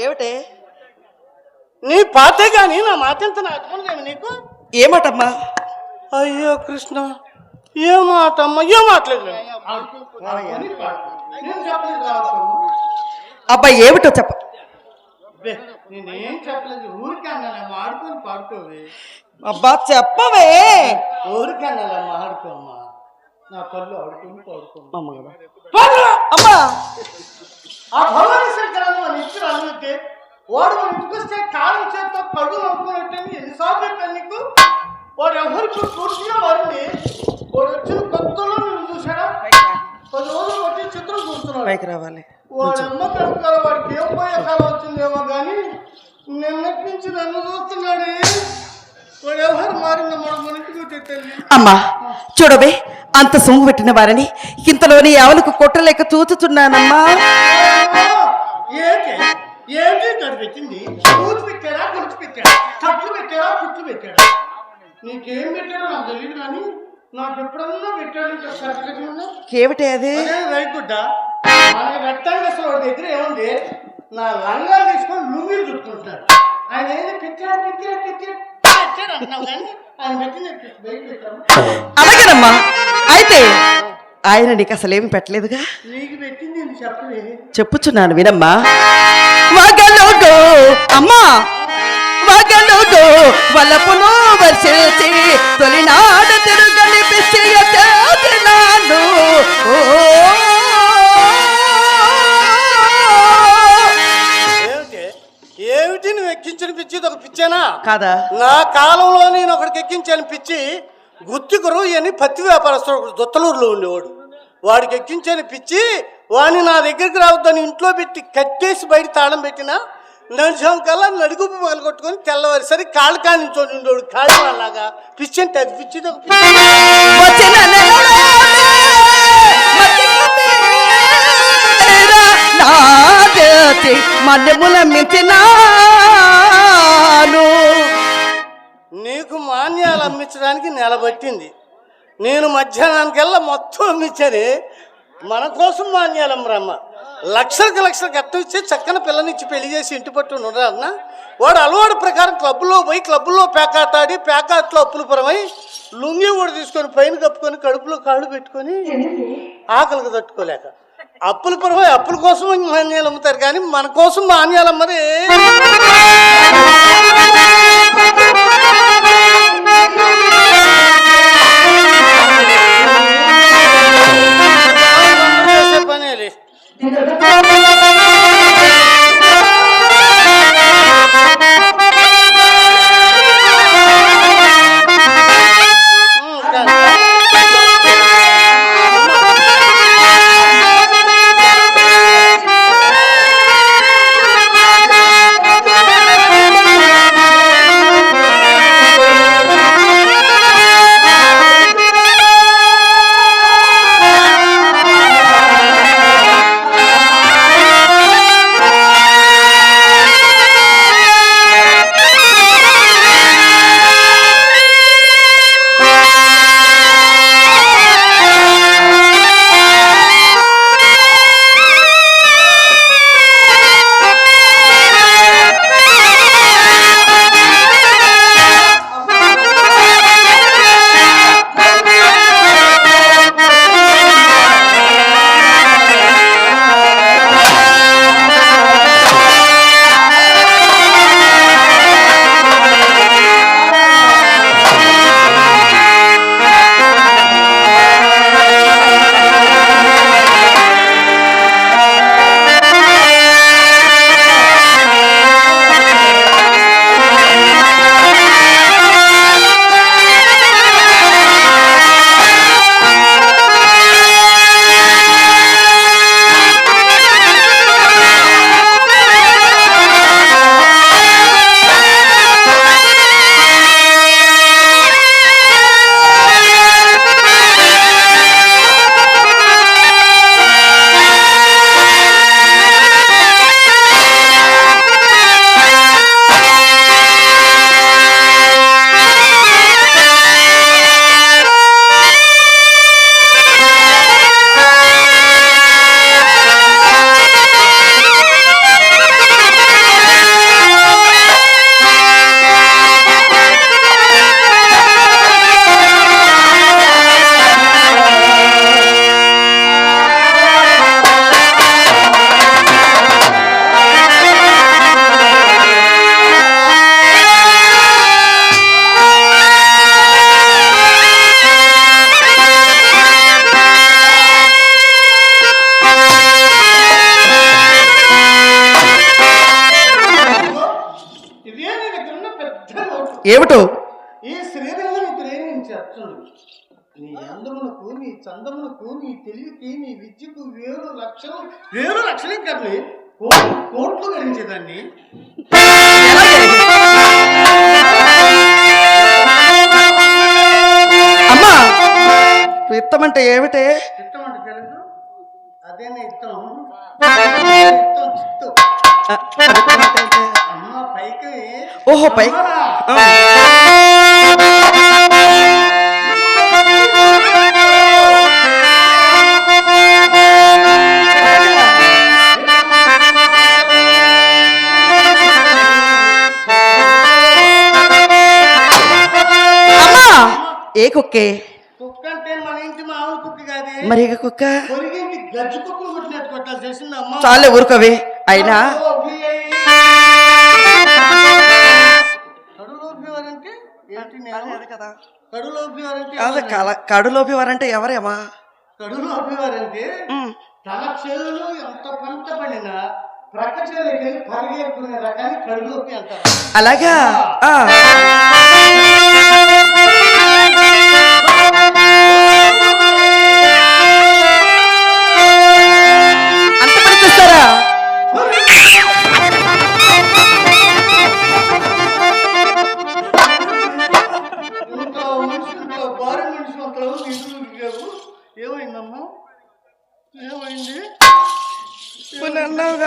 ఏమిటే నీ పాతే కానీ నా మాట ఎంత నాటమని నీకు ఏమటమ్మా? అయ్యో కృష్ణ ఏ మాట అమ్మా ఏ మాట్లేదు అబ్బా ఏమిటో చెప్ప. నేనేం చెప్పలేదు ఊరికన్నా ఆడుకొని పాడుకోవే అబ్బా చెప్పవే. ఊరికన్నా ఆడుకోమ్మా నా కళ్ళు ఆడుకొని పాడుకోమ్మా అమ్మా ఆ భగవాన్ గ్రామం ఇచ్చి రానుంటే వాడు మన ఇంటికి వస్తే కాలం చేత కళ్ళు నవ్వుకున్నట్టు ఎన్నిసార్లు చెప్పాను నీకు. వాడు ఎవరికి పూర్తిగా వాడిని వాడు వచ్చిన కొత్తలో నువ్వు చూసాడా 10 రోజులు బట్టి చిత్రం చూస్తున్నాడు. పైకి రావాలి. వాడు అమ్మ కనుక వాడికి ఏం పోయే కాలం వచ్చిందేమో కానీ నిన్నటి నుంచి నన్ను చూస్తున్నాడే. వాడు ఎవరు మారిందో మన ఇంటికి వచ్చే అమ్మా చూడవే, అంత సొమ్ము పెట్టిన వారిని ఇంతలోని ఆవులకు కొట్టలేక చూచుతున్నానమ్మా. ఏంటి ఏంటి గడి పెట్టింది? ఊరు పెట్టాడా గొలుసు పెట్టాడా కట్లు పెట్టాడా కుట్లు పెట్టాడా నీకేం పెట్టాడో నాకు తెలియదు కానీ నాకు ఎప్పుడన్నా పెట్టాడు. ఏమిటే అది? రైతుడ్డ మనకి పెట్టాలి అసలు వాడి దగ్గర ఏముంది? నా లంగా తీసుకొని లుంగిలు చుట్టుకుంటున్నాడు. ఆయన ఏదో పెట్టాడు పెట్టాడు పెట్టాడు పెట్టాడు అంటున్నావు కానీ ఆయన పెట్టింది బయట పెట్టాము. అలాగేనమ్మా, అయితే ఆయన నీకు అసలేమి పెట్టలేదుగా. నీకు పెట్టింది నేను చెప్పలే. చెప్పుచున్నాను వినమ్మా. వగలుగో అమ్మా వగలుగో వలపును వర్షించి తొలినాడు తిరుగని పిచ్చినాను. ఏమిటి నువ్వు ఎక్కించిన పిచ్చి ఇది ఒక పిచ్చేనా కాదా? నా కాలంలో నేను ఒకడికి ఎక్కించాను పిచ్చి. గుత్తికురు అని పత్తి వ్యాపారస్తుడు ఒకడు దొత్తలూరులో ఉండేవాడు. వాడికి ఎక్కించాను పిచ్చి. వాడిని నా దగ్గరికి రావద్దని ఇంట్లో పెట్టి కట్టేసి బయట తాళం పెట్టినా నడిచాం కల్లా నడుగుపు పగలు కొట్టుకొని తెల్లవారిసరి కాళ్ళు కానించోని ఉండేవాడు. కాళ్ళ వాళ్ళలాగా పిచ్చి అంటే అది పిచ్చి మల్లెముల మించినాను. నీకు మాన్యాలు అమ్మించడానికి నెలబట్టింది. నేను మధ్యాహ్నానికల్లా మొత్తం అమ్మించానే. మన కోసం మాన్యాలు అమ్మరమ్మ. లక్షలకు లక్షలు కట్టం ఇచ్చి చక్కన పిల్లనిచ్చి పెళ్లి చేసి ఇంటి పట్టు ఉండరాన్న. వాడు అలవాటు ప్రకారం క్లబ్లో పోయి క్లబ్లో పేకాటాడి పేకాట్లో అప్పులు పరమై లుంగి కూడా తీసుకొని పైన కప్పుకొని కడుపులో కాళ్ళు పెట్టుకొని ఆకలికి తట్టుకోలేక అప్పుల పరమై అప్పుల కోసం మాన్యాలు అమ్ముతారు కానీ మన కోసం మాన్యాలు అమ్మరే. పనేలే ఏమిటో? ఈ శ్రీరంగం ప్రేమించి అర్జునుడు నీ అందమునకు, నీ చందమునకు, నీ తెలివికి, నీ విద్యకు వేరు లక్షలు కర్ని కోట్లు గడించేదాన్ని. అమ్మా, విత్తం అంటే ఏమిటే? చిత్తం అంటే తెలుసు, అదేనే ఇత్తం. ఇత్తం చిత్తం. అమ్మ పైకి. ఓహో, పై. ఏ కుక్కే? కుక్క అంటే మన ఇంటి మామూలు కుక్క కాదే, మరి ఏ కుక్క? పొరిగింటి గజ్జి కుక్కలు కొట్టినట్టు కొట్టాల్సి చేసింది అమ్మ. చాలే ఊరుకోవే. అయినా కడులోపివారంటే ఏంటి? కడులోపివారంటే కడులోపివారంటే ఎవరేమా? కడులోపివారంటే తన చేతులు ఎంత పంట పడినా ప్రక్క చేతులకి పరిగెత్తుకునే రకాన్ని కడులోపి అంటారు. అలాగా? అంత పని చేస్తారా? ఇంట్లో మనుషులతో భారీ మనుషులు అంతలో నిధులు ఏమైందమ్మా? ఏమైంది?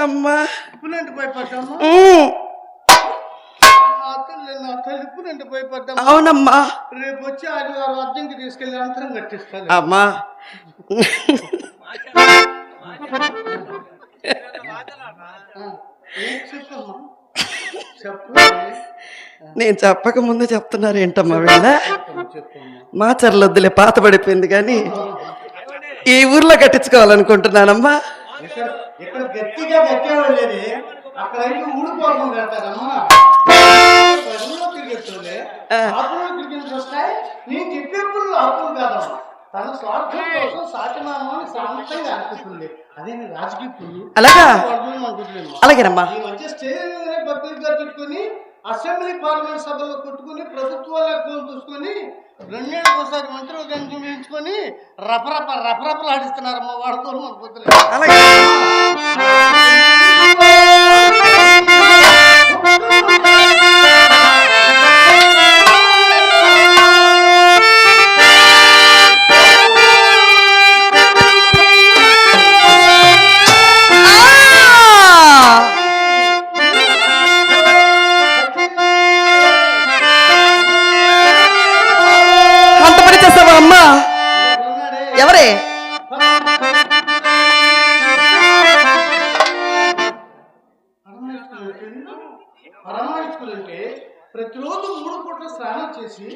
అమ్మా పులంటి భయపడ్డామ్మా. నా తల్లి పులంటి భయపడ్డామ్మా. అవునమ్మా. రేపు వచ్చి ఆదివారం అర్జెంట్కి తీసుకెళ్ళి అంతరం కట్టిస్తాను. అమ్మా చెప్పమ్మా, చెప్పు. నేను చెప్పక ముందే చెప్తున్నారు ఏంటమ్మా వీళ్ళ? చెప్పమ్మా. మా చర్లొద్దులే, పాత పడిపోయింది కానీ ఈ ఊర్లో కట్టించుకోవాలనుకుంటున్నానమ్మా. ఇక్కడ గట్టిగా కట్టేవాళ్ళేది, అక్కడ అయితే ఊడిపోవడం కడతారమ్మా. తిరిగెత్తులే ఆకులు తిరిగి వస్తాయి. నేను చెప్పే పుల్లు ఆకులు కాదమ్మా, తన స్వార్థం కోసం సాటిమామని శాంతంగా అనుకుంటుంది. అదే రాజకీయ పుల్లు. అలాగా? అనుకుంటున్నాను. అలాగేనమ్మా. ఈ మధ్య స్టేజ్ భక్తులుగా పెట్టుకుని అసెంబ్లీ పార్లమెంట్ సభలో కొట్టుకుని ప్రభుత్వాల ఎక్కువ చూసుకొని 2 ఏళ్ళకి ఒకసారి మంత్రివర్గాన్ని చూపించుకొని రపరపలు ఆడిస్తున్నారమ్మా వాడుకోరు మన పొద్దులే. అలాగే. అమ్మా ఎవరే? పరమాయిస్కులంటే ప్రతిరోజు 3 పూట్ల స్నానం చేసి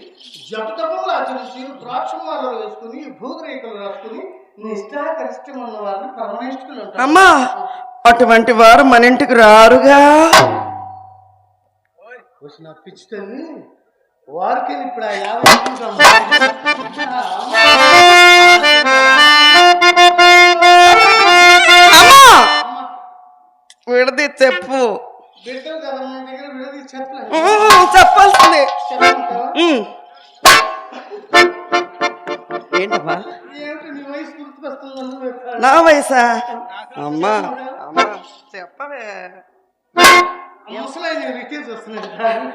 జపతపములు ఆచరించి ద్రాక్షమాలలో వేసుకుని భూగరేఖలు రాసుకుని నిష్ఠాకరిష్టం ఉన్న వారిని పరమాయిస్కులు అంటారు. అమ్మా, అటువంటి వారు మన ఇంటికి రారుగా. వచ్చిన పిచ్చి తల్లి వారికి ఇప్పుడు 50 విడది చెప్పు. బిడ్డలు కదా మన దగ్గర విడది చెప్పలేదు. చెప్పాల్సింది ఏంటమ్మా? ఏమిటి నీ వయసు గుర్తుకొస్తుంది? నా వయసా? అమ్మా అమ్మా చెప్పవే. ముసలాయన రిటైర్స్ వస్తున్నాడు.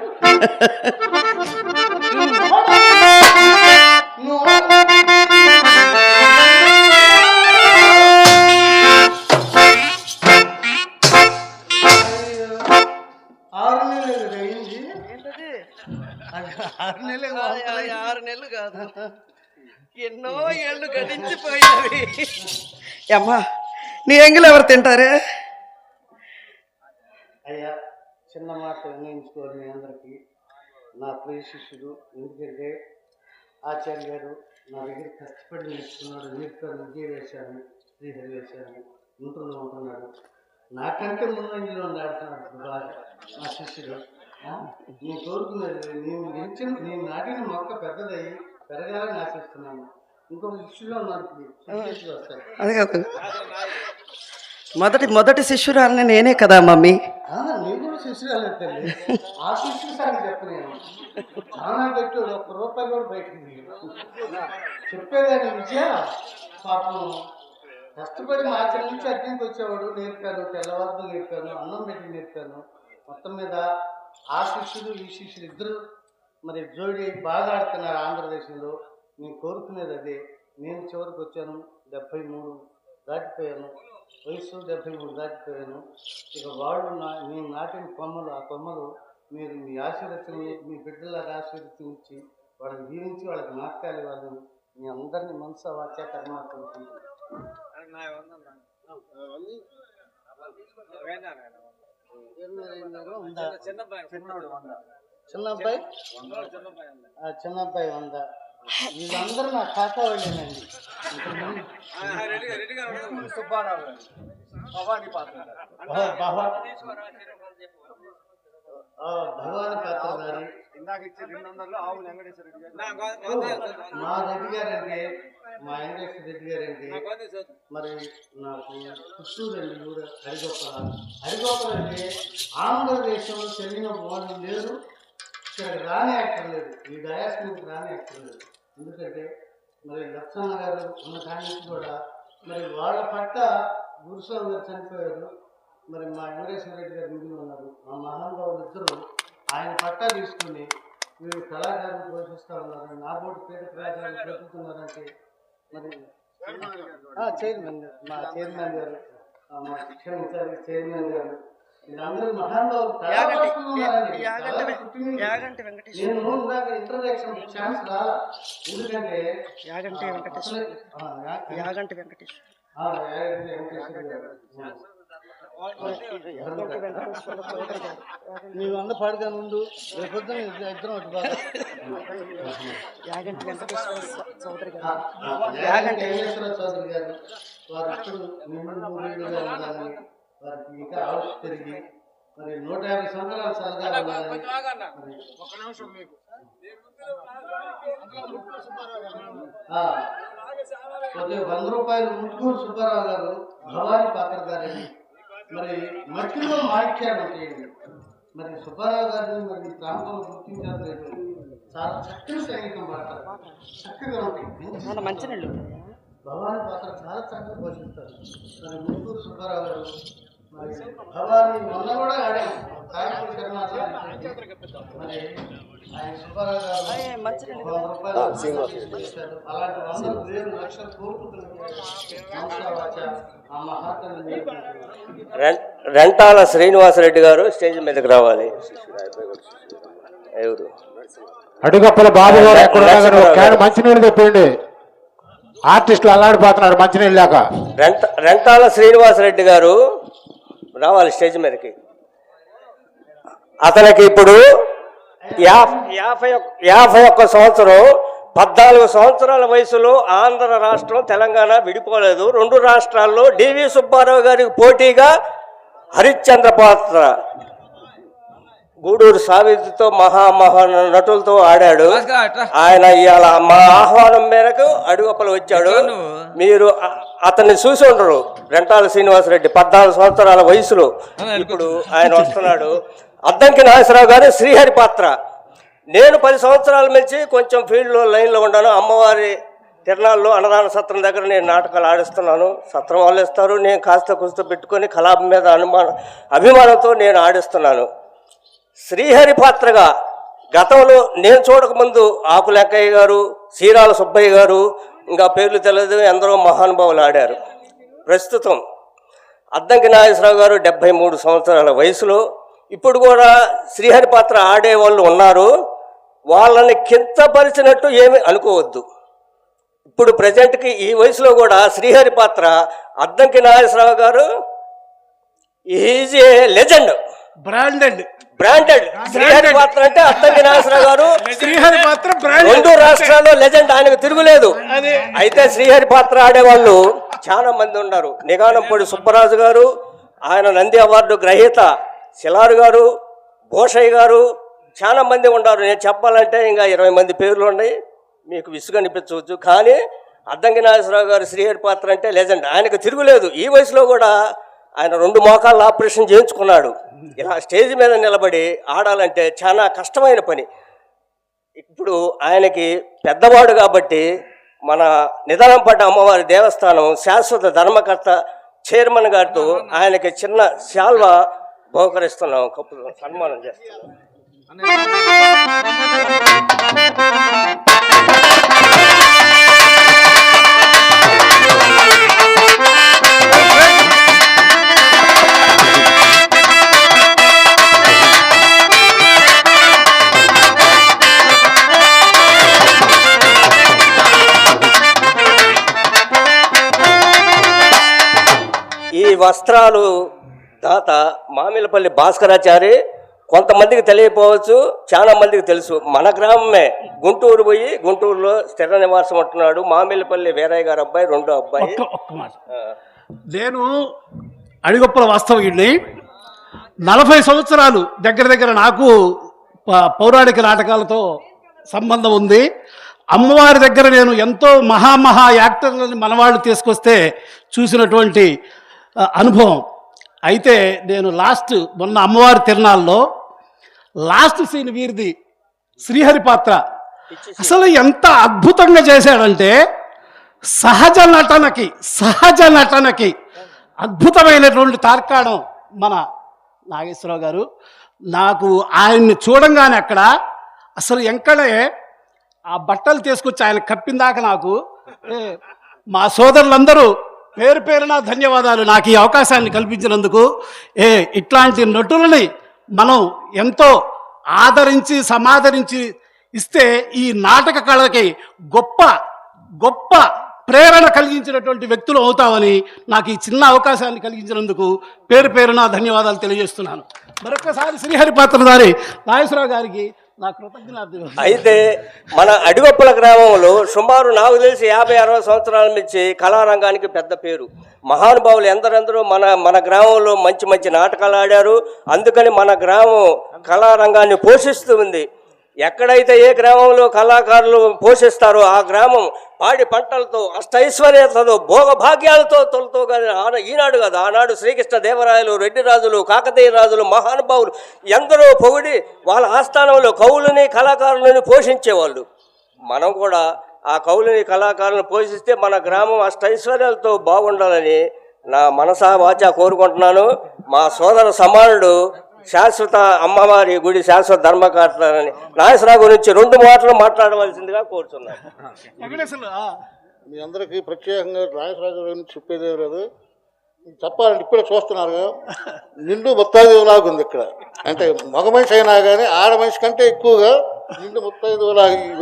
ఆరు నెలలు కాదు, ఎన్నో ఏళ్ళు గడించిపోయినవి. అమ్మా, నీ ఎంగిల్ ఎవరు తింటారే? అయ్యా, చిన్న మాట నిర్ణయించుకోవాలి మీ అందరికీ. నా ప్రియ శిష్యుడు, ఎందుకంటే ఆచార్య గారు నా దగ్గర కష్టపడి నేర్చుకున్నాడు. నీటితో విద్య వేశాను, శ్రీహరి వేశాను, ఉంటున్నాడు. నాకంటే ముందంజలో ఆడుతున్నాడు బాగా నా శిష్యుడు. నేను కోరుకున్నది, నేను నాటిన మొక్క పెద్దదయ్యి పెరగాలని ఆశిస్తున్నాను. ఇంకొక శిష్యులో నాకు వస్తాయి. అది కాదు, మొదటి శిష్యురాలని నేనే కదా మమ్మీ. నేను కూడా శిష్యురాలు తల్లి. ఆ శిష్యుడు సార్ చెప్పలేను. చాలా గట్టాడు, ఒక్క రూపాయి కూడా బయటకు చెప్పేదాన్ని విజయ పాపం కష్టపడి మా చెల్లి నుంచి అడ్డంకి వచ్చేవాడు. నేర్పాను, తెల్లవారులు నేర్పాను, అన్నం పెట్టి నేర్పాను. మొత్తం మీద ఆ శిష్యుడు ఈ శిష్యుడు ఇద్దరు మరి జోడి బాగా ఆడుతున్నారు ఆంధ్రదేశంలో. నేను కోరుకునేది అదే. నేను చివరికి వచ్చాను, 73 దాటిపోయాను, వయసు 73 దాటిపోయాను. ఇక వాళ్ళు నేను నాటిన కొమ్మలు, ఆ కొమ్మలు మీరు మీ ఆశీర్వచనలు, మీ బిడ్డలాగా ఆశీర్వదించి వాళ్ళని దీవించి వాళ్ళకి నాటకాలు వాళ్ళు మీ అందరినీ మనసు వాచ కర్మాకుంటున్నాను. చిన్న అబ్బాయి 100. వీళ్ళందరూ నా ఖాతా వాళ్ళేనండి. భవానీ పాత్ర గారి మా రెడ్డి గారంటే, మా వెంకటేశ్వర రెడ్డి గారంటే మరి నాకు పుత్తూరు అండి ఊరు హరిగోపాల్ అంటే ఆంధ్రదేశంలో తెలియని వాళ్ళు లేరు, ఇక్కడ రాని యాక్టర్ లేదు, ఈ డయాస్ నుంచి రాని యాక్టర్ లేదు. ఎందుకంటే మరి లక్ష్మణ గారు ఉన్న కాడి కూడా మరి వాళ్ళ పట్ల గురుస్వామి గారు చనిపోయారు, మరి మా వెంకటేశ్వర రెడ్డి గారు మిగిలి ఉన్నారు. మా మహానుభావులు ఇద్దరు ఆయన పట్టా తీసుకుని వీళ్ళు కళాకారులు పోషిస్తూ ఉన్నారు. నా బోర్డు పేద కళాకారులు పెరుగుతున్నారంటే మరి చైర్మన్ మా చైర్మన్ గారు, మా శిక్షణ విచారణ చైర్మన్ గారు, వీళ్ళందరూ మహానుభావులు. నేను ఇందాక ఇంట్రడక్షన్ ఛాన్స్ రాలా, ఎందుకంటే నీవు అన్న పాడుగా ముందు రేపొద్దున ఇద్దరం ఒకటి బాగా వెంకటేశ్వర చౌదరి గారు వారు ఇప్పుడు నిండుగా ఉండాలని, వారికి ఇంకా ఆయుష్ పెరిగి మరి 150 సంవత్సరాలు సరదాగా ఉండాలని. కొద్దిగా 100 రూపాయలు ముట్కూరు సుబ్బారావు గారు, భవానీ పాత్ర గారని మరి మట్టిలో మాణిక్యాలు ఉంటాయండి. మరి సుబ్బారావు గారిని మరి ప్రాంతంలో గుర్తించారు లేదు, చాలా చక్కని సంగీతం పాడతారు, చక్కగా ఉంటాయి మంచినీళ్ళు. భవానీ పాత్ర చాలా చక్కగా పోషిస్తారు. మరి ముట్కూరు సుబ్బారావు గారు మరి భవానీ మొన్న కూడా ఆడాము కాయపూడి శర్మ మరి ఆయన సుబ్బారావు గారు 100 రూపాయలు ఇచ్చారు. అలాంటి 100,000 లక్షల కోరుకుంటున్న ఆ మహాత్మని రెంటాల శ్రీనివాసరెడ్డి గారు స్టేజ్ మీదకి రావాలి. ఎవరు అడుగప్పల బాబు గారు ఎక్కడ మంచినీళ్ళు తెప్పండి, ఆర్టిస్టులు అల్లాడిపోతున్నారు మంచినీళ్ళు లేక. రెంటాల శ్రీనివాసరెడ్డి గారు రావాలి స్టేజ్ మీదకి. అతనికి ఇప్పుడు 51 సంవత్సరం, 14 సంవత్సరాల వయసులో ఆంధ్ర రాష్ట్రం తెలంగాణ విడిపోలేదు. 2 రాష్ట్రాల్లో డివి సుబ్బారావు గారికి పోటీగా హరిశ్చంద్ర పాత్ర గూడూరు సావిత్రితో మహా నటులతో ఆడాడు. ఆయన ఇవాళ మా ఆహ్వానం మేరకు అడుగప్పలు వచ్చాడు. మీరు అతన్ని చూసి ఉండరు. రెంటాల శ్రీనివాసరెడ్డి 14 సంవత్సరాల వయసులో ఇప్పుడు ఆయన వస్తున్నాడు. అద్దంకి నాగేశ్వరరావు గారు శ్రీహరి పాత్ర. నేను 10 సంవత్సరాల నుంచి కొంచెం ఫీల్డ్లో లైన్లో ఉన్నాను. అమ్మవారి తిరణాల్లో అన్నదాన సత్రం దగ్గర నేను నాటకాలు ఆడిస్తున్నాను. సత్రం వాళ్ళు ఇస్తారు, నేను కాస్త కుస్త పెట్టుకొని కళా మీద అభిమానంతో నేను ఆడిస్తున్నాను. శ్రీహరి పాత్రగా గతంలో నేను చూడకముందు ఆకులెక్కయ్య గారు, చీరాల సుబ్బయ్య గారు, ఇంకా పేర్లు తెలియదు ఎందరో మహానుభావులు ఆడారు. ప్రస్తుతం అద్దంకి నాగేశ్వరరావు గారు 73 సంవత్సరాల వయసులో ఇప్పుడు కూడా శ్రీహరి పాత్ర ఆడేవాళ్ళు ఉన్నారు. వాళ్ళని కించపరిచినట్టు ఏమీ అనుకోవద్దు. ఇప్పుడు ప్రజెంట్కి ఈ వయసులో కూడా శ్రీహరి పాత్ర అద్దంకి నాగేశ్వరరావు గారు is a legend, branded. Srihari పాత్ర అంటే అద్దంకి నాగేశ్వరరావు గారు శ్రీహరి పాత్ర 2 రాష్ట్రాల్లో లెజెండ్, ఆయనకు తిరుగులేదు. అయితే శ్రీహరి పాత్ర ఆడేవాళ్ళు చాలా మంది ఉన్నారు. నిగానంపూడి సుబ్బరాజు గారు, ఆయన నంది అవార్డు గ్రహీత శిలారు గారు, భోషయ్య గారు, చాలా మంది ఉన్నారు. నేను చెప్పాలంటే ఇంకా 20 మంది పేర్లు ఉన్నాయి, మీకు విసుగనిపించవచ్చు. కానీ అద్దంకి నాగేశ్వరరావు గారు శ్రీహరి పాత్ర అంటే లెజెండ్, ఆయనకు తిరుగులేదు. ఈ వయసులో కూడా ఆయన 2 మోకాళ్ళ ఆపరేషన్ చేయించుకున్నాడు. ఇలా స్టేజ్ మీద నిలబడి ఆడాలంటే చాలా కష్టమైన పని. ఇప్పుడు ఆయనకి పెద్దవాడు కాబట్టి మన నిదానం పడ్డ అమ్మవారి దేవస్థానం శాశ్వత ధర్మకర్త చైర్మన్ గారితో ఆయనకి చిన్న శాల్వా బహుకరిస్తున్నాం, కప్పు సన్మానం చేస్తున్నాం. ఈ వస్త్రాలు దాత మామిలపల్లి భాస్కరాచారి. కొంతమందికి తెలియకపోవచ్చు, చాలా మందికి తెలుసు. మన గ్రామమే, గుంటూరు పోయి గుంటూరులో స్థిర నివాసం ఉంటున్నాడు. మామిలపల్లి వీరయ్య గారు అబ్బాయి, రెండో అబ్బాయి. ఒక్క మాట, నేను అడిగొప్పల వాస్తవ్యుడిని. 40 సంవత్సరాలు దగ్గర నాకు పౌరాణిక నాటకాలతో సంబంధం ఉంది. అమ్మవారి దగ్గర నేను ఎంతో మహా యాక్టర్లని మనవాళ్ళు తీసుకొస్తే చూసినటువంటి అనుభవం. అయితే నేను మొన్న అమ్మవారి తిరునాళ్ళలో లాస్ట్ సీన్ వీరిది శ్రీహరి పాత్ర అసలు ఎంత అద్భుతంగా చేశాడంటే సహజ నటనకి అద్భుతమైనటువంటి తార్కాణం మన నాగేశ్వరరావు గారు. నాకు ఆయన్ని చూడంగానే అక్కడ అసలు ఎంకడే ఆ బట్టలు తీసుకొచ్చి ఆయన కప్పిందాక నాకు మా సోదరులందరూ పేరు పేరున ధన్యవాదాలు నాకు ఈ అవకాశాన్ని కల్పించినందుకు. ఇట్లాంటి నటులని మనం ఎంతో ఆదరించి సమాదరించి ఇస్తే ఈ నాటక కళకి గొప్ప ప్రేరణ కలిగించినటువంటి వ్యక్తులు అవుతామని నాకు ఈ చిన్న అవకాశాన్ని కలిగించినందుకు పేరు పేరున ధన్యవాదాలు తెలియజేస్తున్నాను. మరొకసారి శ్రీహరి పాత్రధారి నాగేశ్వరరావు గారికి నా కృతజ్ఞతలు. అయితే మన అడిగొప్పల గ్రామంలో సుమారు నాకు తెలిసి 50-60 సంవత్సరాల నుంచి కళారంగానికి పెద్ద పేరు. మహానుభావులు ఎందరెందరో మన గ్రామంలో మంచి నాటకాలు ఆడారు. అందుకని మన గ్రామం కళారంగాన్ని పోషిస్తూ ఉంది. ఎక్కడైతే ఏ గ్రామంలో కళాకారులు పోషిస్తారో ఆ గ్రామం పాడి పంటలతో అష్టైశ్వర్యాలతో భోగభాగ్యాలతో తొలతో ఈనాడు కాదు, ఆనాడు శ్రీకృష్ణ దేవరాయలు, రెడ్డి రాజులు, కాకతీయ రాజులు, మహానుభావులు ఎందరో పొగిడి వాళ్ళ ఆస్థానంలో కవులని కళాకారులని పోషించేవాళ్ళు. మనం కూడా ఆ కవులని కళాకారులను పోషిస్తే మన గ్రామం అష్టైశ్వర్యాలతో బాగుండాలని నా మనసా వాచా కోరుకుంటున్నాను. మా సోదర సమానుడు శాశ్వత అమ్మవారి గుడి శాశ్వత ధర్మకర్తలని నాగేశ్వరరావు గురించి 2 మాటలు మాట్లాడవలసిందిగా కోరుతున్నాను. మీ అందరికీ ప్రత్యేకంగా నాగేశ్వరరావు గురించి చెప్పేదే లేదు, చెప్పాలంటే ఇప్పుడే చూస్తున్నారు. నిండు ముత్తైదులాగా ఉంది ఇక్కడ. అంటే మగ మనిషి అయినా కానీ ఆడ మనిషి కంటే ఎక్కువగా నిండు ముత్తైదులాగా ఈ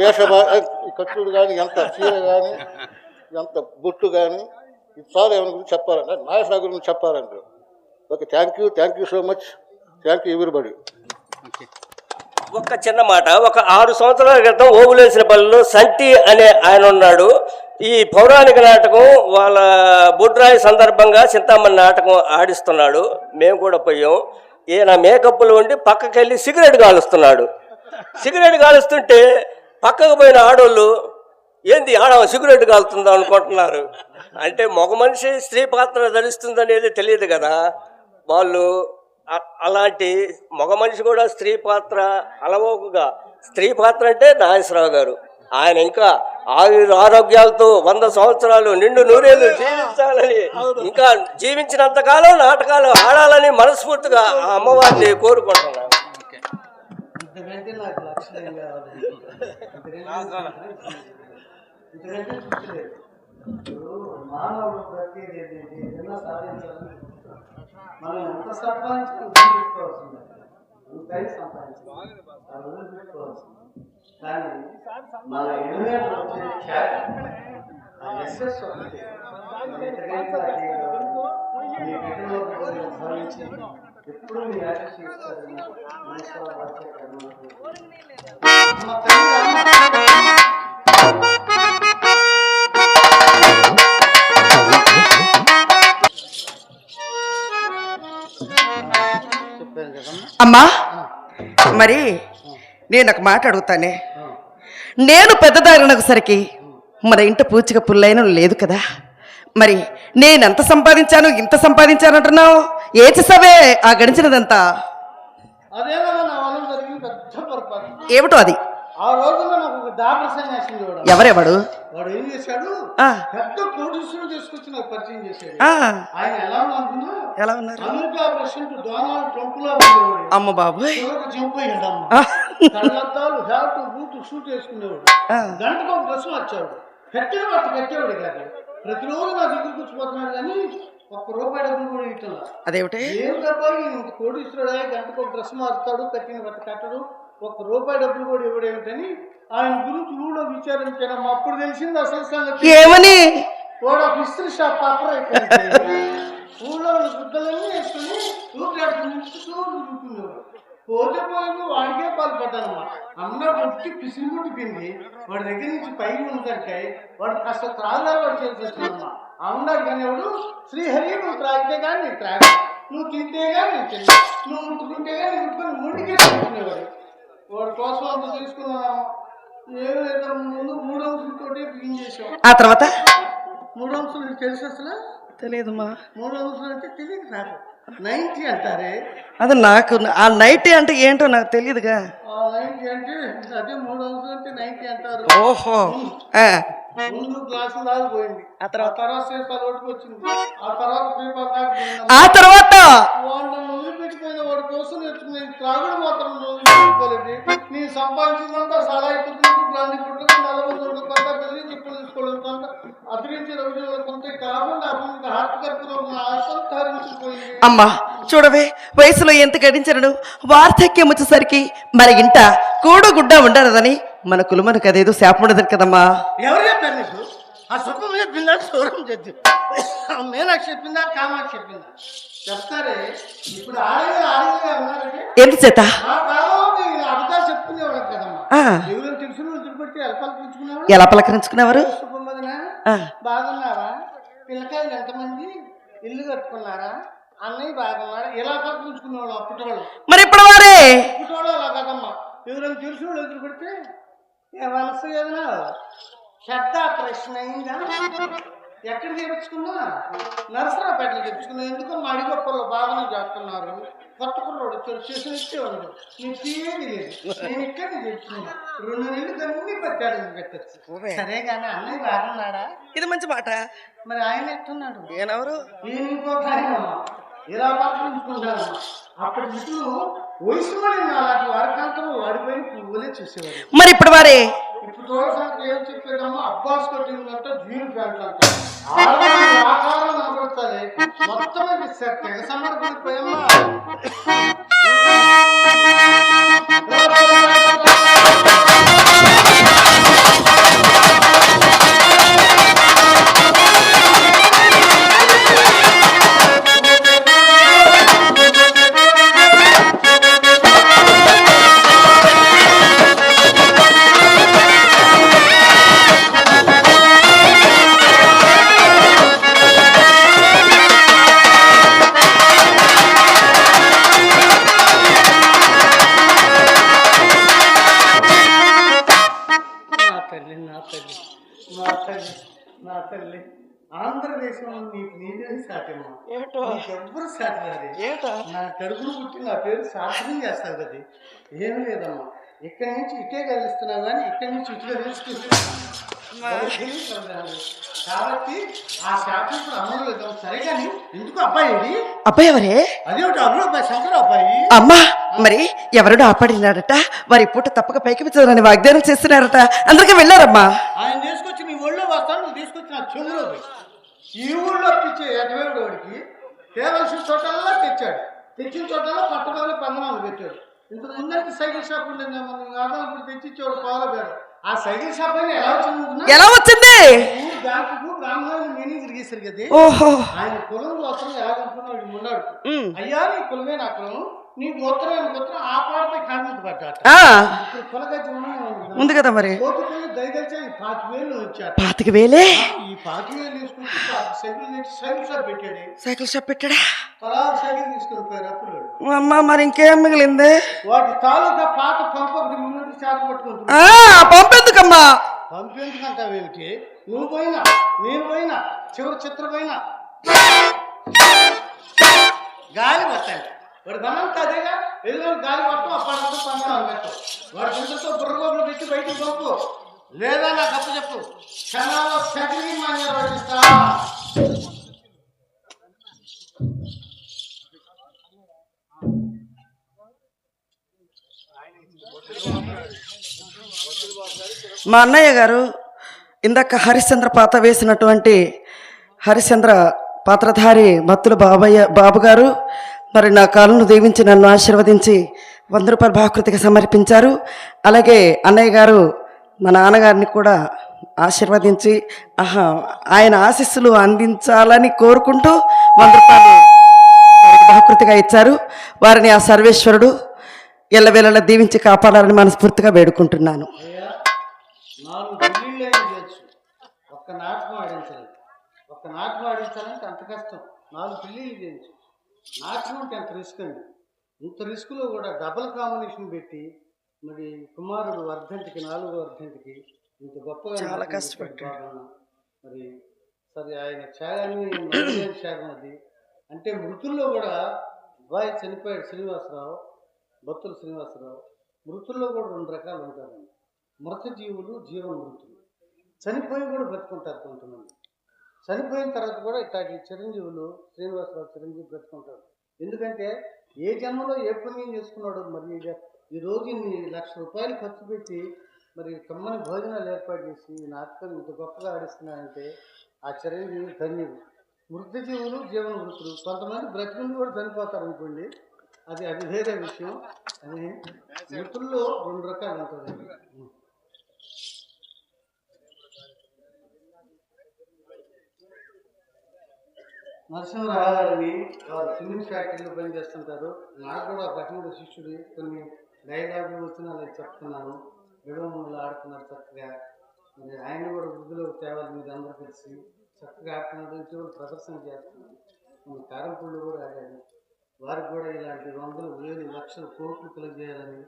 ఈ కట్టుడు కానీ, ఎంత చీర కానీ, ఎంత బొట్టు కానీ, ఇది చాలు. ఏమైనా గురించి చెప్పాలంటే నాగేశ్వరరావు గురించి చెప్పాలంటే okay. Thank you so much. Thank you everybody. ఒక్క చిన్న మాట, ఒక 6 సంవత్సరాల క్రితం ఓబులేసిన పల్లెలో సంటి అనే ఆయన ఉన్నాడు. ఈ పౌరాణిక నాటకం వాళ్ళ బుడ్రాయి సందర్భంగా చింతామణి నాటకం ఆడిస్తున్నాడు. మేము కూడా పోయాం. ఈయన మేకప్లో ఉండి పక్కకి వెళ్ళి సిగరెట్ కాలుస్తున్నాడు. సిగరెట్ కాలుస్తుంటే పక్కకు పోయిన ఆడోళ్ళు ఏంది సిగరెట్ కాలుతుందా అనుకుంటున్నారు. అంటే మగ మనిషి స్త్రీ పాత్ర ధరిస్తుందనేది తెలియదు కదా వాళ్ళు. అలాంటి మగ మనిషి కూడా స్త్రీ పాత్ర అలవోకుగా స్త్రీ పాత్ర అంటే నాగేశ్వరరావు గారు. ఆయన ఇంకా ఆరోగ్యాలతో 100 సంవత్సరాలు నిండు నూరేళ్ళు జీవించాలని, ఇంకా జీవించినంతకాలం నాటకాలు ఆడాలని మనస్ఫూర్తిగా ఆ అమ్మవారిని కోరుకుంటున్నాను. మనం ఎంత సంపాదించుకోవాల్సింది కానీ మన ఎప్పుడు అమ్మా, మరి నేను ఒక మాట అడుగుతానే. నేను పెద్దదారినొకసరికి మన ఇంట పూచిక పుల్లైన లేదు కదా, మరి నేను ఎంత సంపాదించాను ఇంత సంపాదించాను అంటున్నావు, ఏ చేసావే ఆ గడిచినదంతా? అదేనా జరిగిన పెద్ద పొరపాటు. ఏమిటో అది? ఆ రోజున నాకు ఒక డాక్టర్ సన్యాసి ఉండేవాడు. ఎవరెవడు? వాడు ఏం చేశాడు, ఆ, పెద్ద కోటీశ్వరుడు తీసుకొచ్చి నాకు పరిచయం చేశాడు. ఆ, ఆయన ఎలా అనుకున్నా ఎలా ఉన్నారు? అమెరికా ప్రెసిడెంట్ డొనాల్డ్ ట్రంప్ లా ఉండేవాడు. అమ్మ బాబోయ్. చివరికి చంపోయాడమ్మ. ఆ, కళ్ళద్దాలు, హ్యాట్, బూట్, షూట్ వేసుకునేవాడు. ఆ. గంటకు ఒక డ్రెస్ వచ్చాడు. కట్టిన వాటి కట్టేవాడు కాదు. ప్రతిరోజు నా దగ్గర కూర్చిపోతున్నాడు కానీ ₹1 డబ్బులు కూడా ఇట్లా. అదేమిటి? ఏం తప్పాలి, ఇంత కోటీశ్వరుడు గంటకు ఒక డ్రెస్ మారుతాడు, కట్టిన బట్ట కట్టడు, ₹1 డబ్బులు కూడా ఇవ్వడేమిటని ఆయన గురించి ఊళ్ళో విచారించాను. అప్పుడు తెలిసింది అసలు సంగతి. ఏమని? వాడు ఒక ఇస్త్రీ షాప్ పాపర్ అయిపోయింది. ఊళ్ళో గుడ్డలన్నీ వేసుకుని ఊపిరాడు తిరుగుతున్నాడు. పోతే పోయి వాడికే పాల్పడ్డానమ్మా. అన్న పుట్టి పిసిరిముట్టి పిండి వాడి దగ్గర నుంచి పైకి ఉందంటే వాడు కాస్త త్రాగాలు వాడు చేసి వచ్చిందమ్మా. అన్నాడు కానీ ఎవడు, శ్రీహరి నువ్వు త్రాగితే కానీ నేను త్రాగ, నువ్వు తింటే కానీ నేను తిన్నా, నువ్వు ముట్టుకుంటే కానీ ముట్టుకొని ముందుకే తీసుకునేవాడు. వాడి కోసం అంత తీసుకున్నాను. ఏం లేదా, ముందు 3 అంశాలతోటి బిగిన్ చేసాం. ఆ తర్వాత 3 అంశాలు తెలుసు అసలు? తెలియదమ్మా. 3 అంశాలు అంటే తెలియదు నాకు. 90 అంటారే. అది నాకు ఆ నైట్ అంటే ఏంటో నాకు తెలియదుగా. 90 అంటే అదే 3 అంశాలు అంటే 90 అంటారు. ఓహో. ఆ, ముందు గ్లాసులు దాగిపోయింది. ఆ తర్వాత సీసాలు ఒకటికి వచ్చింది. ఆ తర్వాత పేపర్ దాగిపోయింది. ఆ తర్వాత వాడు నన్ను వదిలిపెట్టిపోయిన వాడి కోసం నేర్చుకుని త్రాగుడు మాత్రం వదిలిపెట్టుకోలేదు. నేను సంపాదించిందంతా సలాయి పుట్టుకు, బ్రాంతి పుట్టుకు, 40 కొంత పెళ్లి చెప్పులు తీసుకోవడం కొంత, అతిరించిన రోజుల్లో కొంత కాకుండా హార్ట్ కర్పూరం ఆశలు తరించిపోయింది. అమ్మా చూడవే, వయసులో ఎంత గడించను వార్ధక్యం వచ్చేసరికి మరి ఇంట కూడు గుడ్డ ఉండదని మన కులమనకు అదేదో శాపం ఉండదు కదమ్మా. ఎవరు చెప్పారు నీకు? ఆ స్వప్నం చెప్పిందా, సూరం చెప్పి మీనాక్షి చెప్పిందా, కామాక్షి చెప్పిందా? చెప్తారే. ఇప్పుడు ఆడగా ఉన్నారంటే ఎందుచేత? మా కాలంలో అబద్ధాలు చెప్పుకునేవాడు కదమ్మా. ఆ, ఎవరు తెలుసు వదిలిపెట్టి ఎలపాలు పెంచుకునేవాడు. ఎలా పలకరించుకునేవారు? శుభమదినా, ఆ, బాగున్నారా, పిల్లకాయలు ఎంతమంది, ఇల్లు కట్టుకున్నారా, అన్నయ్య బాగున్నారా, ఇలా పలకరించుకునేవాడు అప్పటోళ్ళు. మరి ఇప్పుడు వారే అప్పటోళ్ళు అలా కదమ్మా. ఎవరైనా తెలిసిన వాళ్ళు ఎదురు పెడితే ఏ వలస ఏదైనా పెద్ద ప్రశ్న అయిందా, ఎక్కడ చేయించుకున్నా, నరసరాపేటలో చేయించుకున్నా. ఎందుకో మా అడిగొప్పల్లో బాగానే చేస్తున్నారు. కొత్త కుర్రోడు వచ్చాడు, చేసిన ఇచ్చే ఉండదు, నీకు తీయేది లేదు. నేను ఇక్కడే చేయించుకున్నా. 2 నెలలు అన్ని పెట్టాడు పెట్టచ్చు. సరే కానీ అన్నయ్య బాగున్నాడా? ఇది మంచి మాట. మరి ఆయన ఎట్టున్నాడు? ఏనెవరు? నేను ఇంకొక ఆయన ఇలా పట్టుకుంటున్నాను. అప్పటి ఇట్లు వయసు పడిన అలాంటి వారికంతా వాడిపోయిన పువ్వులే చూసేవాడు. మరి ఇప్పుడు వారే ఇప్పుడు చూడడానికి ఏం చెప్పేదమ్మా, అబ్బాస్ కట్టిందంటే జీన్ ప్యాంట్ అంట ఆకారం కనబడతాయి. మొత్తం తెగ సమర్పడిపోయమ్మా. నా తల్లి ఆంధ్రదేశంలో నీకు నీదే సాటేమో. ఎవ్వరు సాటి నా కడుపును పుట్టి నా పేరు సాధనం చేస్తారు కదా. ఏమీ లేదమ్మా, ఇక్కడి నుంచి ఇటే కదిలిస్తున్నావు కానీ ఇక్కడి నుంచి ఇటుగా తెలుసుకుంటున్నాను కాబట్టి ఆ శాతం ఇప్పుడు అమలు లేదు. సరే కానీ ఎందుకు అబ్బాయి అబ్బాయి ఎవరే? అదేమిటి అమలు అబ్బాయి, శంకర్ అబ్బాయి. అమ్మా మరి ఎవరు ఆపడినారట, వారి పూట తప్పక పైకి పెంచాలని వాగ్దానం చేస్తున్నారట, అందరికీ వెళ్ళారమ్మా. ఆయన తీసుకొచ్చి నీ ఒళ్ళో వస్తాను, నువ్వు తీసుకొచ్చి నా చెవులో ఈ ఊళ్ళో పిచ్చే ఎటవేడు వాడికి తేవలసిన చోటల్లా తెచ్చాడు. తెచ్చిన చోటల్లో పట్టణాలు పందనాలు పెట్టాడు. ఇంతకు ముందంటే సైకిల్ షాప్ ఉండేది, ఇప్పుడు తెచ్చిచ్చేవాడు పాలబేడు. ఆ సైకిల్ షాప్ అయినా ఎలా వచ్చింది? బ్యాంకు బ్రాహ్మణులు మేనేజర్ గీసారు కదా. ఓహో. ఆయన కులం గోత్రం ఎలాగనుకున్నాడు ఉన్నాడు. అయ్యా నీ కులమే నా కులం, నీ గోత్రం గోత్రం ఆ పాటపై కామెంట్ పడ్డాట. ఇప్పుడు కులగజ్జి ఉంది కదా మరి. దయదలిచా 5,000 వచ్చాడు. 5,000? ఈ 5,000 తీసుకుంటే సైకిల్ షాప్ పెట్టాడు. సైకిల్ షాప్ పెట్టాడా? తలా సైకిల్ తీసుకుని పోయారు అప్పుడు. అమ్మా మరి ఇంకేం మిగిలింది? వాటి తాలూకా పాత పంపు ఒకటి ముందు చేత పట్టుకుంటుంది. పంపెందుకమ్మా? పంపేందుకంటావేమిటి? నువ్వు పోయినా నేను పోయినా చివరి చిత్ర పోయినా గాలి వస్తాయి. వాడి పనంతా అదేగా వెళ్ళిన గాలి పట్టం అప్పటికప్పుడు పండుగ పెట్టు వాడి కిందతో బుర్రగోపులు పెట్టి బయటికి పంపు లేదా నాకు అప్పు చెప్పు క్షణాల్లో సెకండ్ మాన్యాలు పట్టిస్తా. మా అన్నయ్య గారు ఇందాక హరిశ్చంద్ర పాత్ర వేసినటువంటి హరిశ్చంద్ర పాత్రధారి భక్తులు బాబు గారు మరి నా కాళ్ళను దీవించి నన్ను ఆశీర్వదించి 100 రూపాయల భాకృతికి సమర్పించారు. అలాగే అన్నయ్య గారు మా నాన్నగారిని కూడా ఆశీర్వదించి ఆయన ఆశీస్సులు అందించాలని కోరుకుంటూ 100 రూపాయలు వారికి భాకృతిగా ఇచ్చారు. వారిని ఆ సర్వేశ్వరుడు ఎల్లవేళలా దీవించి కాపాడాలని మనస్ఫూర్తిగా వేడుకుంటున్నాను. 4 పెళ్ళిళ్ళైనా చేయొచ్చు, ఒక్క నాటకం ఆడించాలి. ఒక్క నాటకం ఆడించాలంటే అంత కష్టం. 4 పెళ్ళిళ్ళు చేయొచ్చు. నాటకం అంటే అంత రిస్క్ అండి. ఇంత రిస్క్లో కూడా డబుల్ కాంబినేషన్ పెట్టి మరి కుమారుడు వర్ధంతికి 4వ వర్ధంతికి ఇంత గొప్పగా చాలా కష్టపడ్డాడు. మరి సరే ఆయన త్యాగాన్ని త్యాగం అది. అంటే మృతుల్లో కూడా అబ్బాయి చనిపోయాడు శ్రీనివాసరావు, భక్తులు శ్రీనివాసరావు. మృతుల్లో కూడా 2 రకాలు ఉంటారండి. మృత జీవులు, జీవన మృతులు. చనిపోయి కూడా బ్రతుకుంటారు కొంతమంది. చనిపోయిన తర్వాత కూడా ఇట్లాంటి చిరంజీవులు, శ్రీనివాసరావు చిరంజీవి బ్రతుకుంటారు. ఎందుకంటే ఏ జన్మలో ఏ పుణ్యం చేసుకున్నాడు. మరి ఈ రోజు ఇన్ని ₹1,00,000 ఖర్చు పెట్టి మరి కమ్మని భోజనాలు ఏర్పాటు చేసి ఈ నాటకాన్ని ఇంత గొప్పగా ఆడిస్తున్నారంటే ఆ చిరంజీవి ధన్యుడు. మృత జీవులు, జీవన మృతులు. కొంతమంది బ్రతికుండి కూడా చనిపోతారు అనుకోండి, అది వేరే విషయం. అని మృతుల్లో 2 రకాలు ఉంటుందండి. నరసింహరావు గారిని వారు సిమెంట్ ఫ్యాక్టరీలో పనిచేస్తుంటారు. నాకు కూడా ఒక అటువంటి శిష్యుడు. కొన్ని డైలాగులు వచ్చిన వాళ్ళకి చెప్తున్నాను. విడవములు ఆడుతున్నారు చక్కగా. మరి ఆయన కూడా వృద్ధిలోకి తేవాలి. మీరు అందరూ కలిసి చక్కగా ఆడుతున్నారు. ఇటువంటి ప్రదర్శన చేస్తున్నారు. మన కారంపూళ్ళు కూడా ఆడారు. వారికి కూడా ఇలాంటి 100,000, 1,00,000 కోట్లు కలిగేయాలని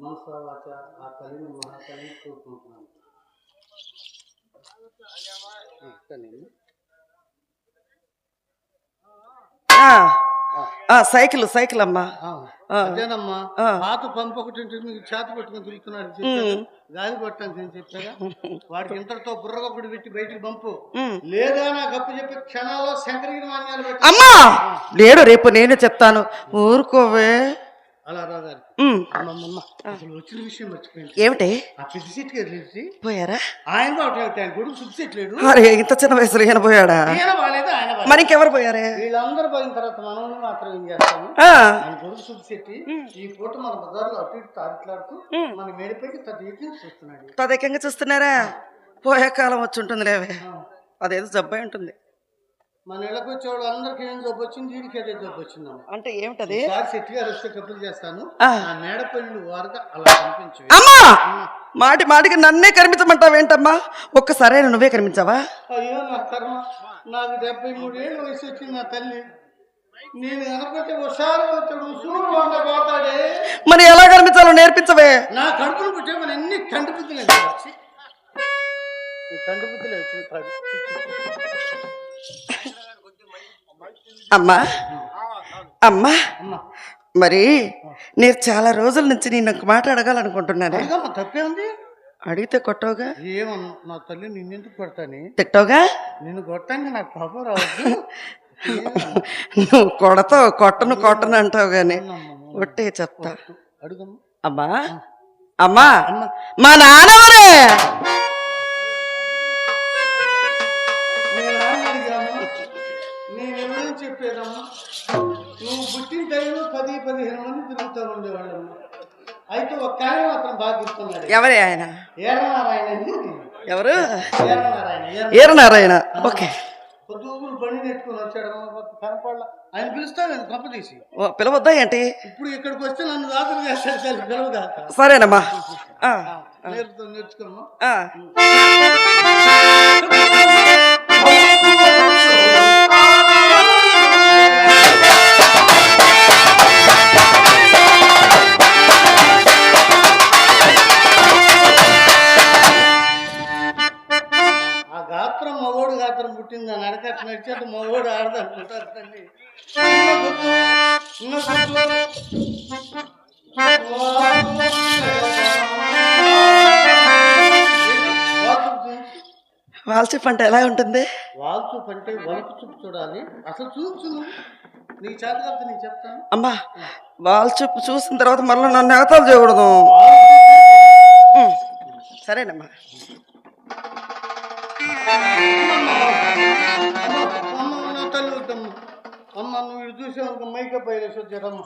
మనసా వాచ ఆ తల్లిని మహాతల్లిని కోరుకుంటున్నాను. సైకిల్ అమ్మా. అదేనమ్మా, పాత పంపు ఒకటి మీకు చేత పట్టుకుని తిరుగుతున్నాడు. గాలి కొట్టడానికి నేను చెప్పాగా. వాడికి ఇంతటితో బుర్రగొప్పటి పెట్టి బయటికి పంపు లేదా నాకు అప్పు చెప్పి క్షణాల్లో శంకరగిరి మాన్యాలు పెట్టి. అమ్మా లేడు, రేపు నేనే చెప్తాను, ఊరుకోవే. అలా రాగారు అసలు వచ్చిన విషయం మర్చిపోయింది. ఏమిటి? ఆ పెద్ద సీట్ వెళ్ళి పోయారా? ఆయన ఆయన కొడుకు సుబ్బిసెట్లేడు. అరే ఇంత చిన్న వయసులో ఈయన పోయాడా? ఈయన బాగాలేదు, ఆయన మరి ఇంకెవరు పోయారే? వీళ్ళందరూ పోయిన తర్వాత మనం మాత్రం ఏం చేస్తాము, ఆయన కొడుకు సుబ్బిసెట్టి ఈ పూట మన బజార్లో అటు ఇటు తాడిట్లాడుతూ మన మేడిపైకి చూస్తున్నాడు. తదేకంగా చూస్తున్నారా? పోయే కాలం వచ్చి ఉంటుంది లేవే, అదేదో జబ్బై ఉంటుంది. మన ఇళ్ళకి వచ్చేవాళ్ళు అందరికి ఏం జబ్బు వచ్చింది, వీడికి అదే జబ్బు వచ్చిందమ్మా. అంటే ఏమిటది? శెట్టి గారు వస్తే కబుర్లు చేస్తాను. ఆ మేడపల్లి వారుగా అలా కనిపించు. అమ్మా మాటికి నన్నే కనిపించమంటావేంటమ్మా? ఒక్కసారి నువ్వే కనిపించావా? అయ్యో నా కర్మ, నాకు 73 ఏళ్ళు వయసు వచ్చింది నా తల్లి. నేను కనపడితే ఒకసారి పోతాడే. మరి ఎలా కనిపించాలో నేర్పించవే. నా కడుపులు పుట్టే మన అన్ని తండ్రి బుద్ధులు వచ్చి ఈ తండ్రి బుద్ధులు వచ్చి అమ్మా అమ్మా మరి నేను చాలా రోజుల నుంచి నేను ఒక మాట అడగాలనుకుంటున్నాను. తప్పే ఉంది. అడిగితే కొట్టవుగా? ఏమన్నా నా తల్లి నిన్నెందుకు కొడతాని? తిట్టవుగా? నిన్ను కొట్టానికి నాకు పాపం రావద్దు. నువ్వు కొడతావు, కొట్టను అంటావు గాని ఒట్టే చెప్తా. అడుగమ్మా. అమ్మా అమ్మా మా నాన్నవరే. నేనేమని చెప్పేదమ్మా, నువ్వు పుట్టిన టైంలో 10-15 మంది తిరుగుతూ ఉండేవాళ్ళమ్మా. అయితే ఒక్క ఆయన మాత్రం బాగా గుర్తున్నాడు. ఎవరే ఆయన? ఏరనారాయణ. ఎవరు? ఏరనారాయణ. ఓకే. పొద్దుగురు బండి నెట్టుకుని వచ్చాడమ్మా, కనపడలా. ఆయన పిలుస్తాను నేను కంప తీసి. పిలవద్దా ఏంటి? ఇప్పుడు ఇక్కడికి వస్తే నన్ను దాతలు చేస్తాడు, పిలవదాక. సరేనమ్మా, నేర్చుకోమ్మా. మగోడు గాత్రం పుట్టింది. నడకట్టు నడిచేట్టు మగోడు ఆడదనుకుంటారు తల్లి. వాళ్ళ చూపు అంటే ఎలా ఉంటుంది? వాళ్ళు చూపు అంటే వలుపు చూపు చూడాలి. అసలు చూపు నీకు చేత కదా నీకు చెప్తాను. అమ్మా వాళ్ళ చూపు చూసిన తర్వాత మళ్ళీ నన్ను ఎగతాలు చేయకూడదు. సరేనమ్మా. అమ్మ నువ్వు ఇటు చూసావు మైకప్ వచ్చారమ్మ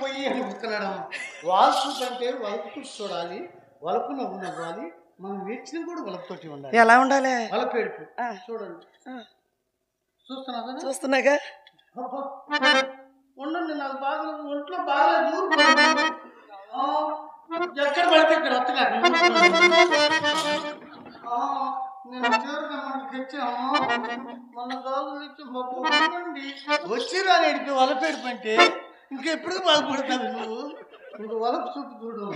పోయి అని ముక్కలాడమ్మ. వాళ్ళు చూపు అంటే వలుపు చూపు చూడాలి, వలుపు నవ్వు నవ్వాలి. మనం వేచిన కూడా వలుపుతోటి ఉండాలి. ఎలా ఉండాలి? వలపేడుపు చూడండి. చూస్తున్నాగా. ఉండండి, నాకు బాగా ఒంట్లో బాగాలేదు. ఎక్కడ పడితే ఇక్కడ వస్తున్నాను. నేను తెచ్చాము మన గాజులు వచ్చి రాని ఎడిపి వలపేడుపు అంటే ఇంకెప్పుడు బాధపడతావు నువ్వు. ఇంక వలపు చూపు చూడు.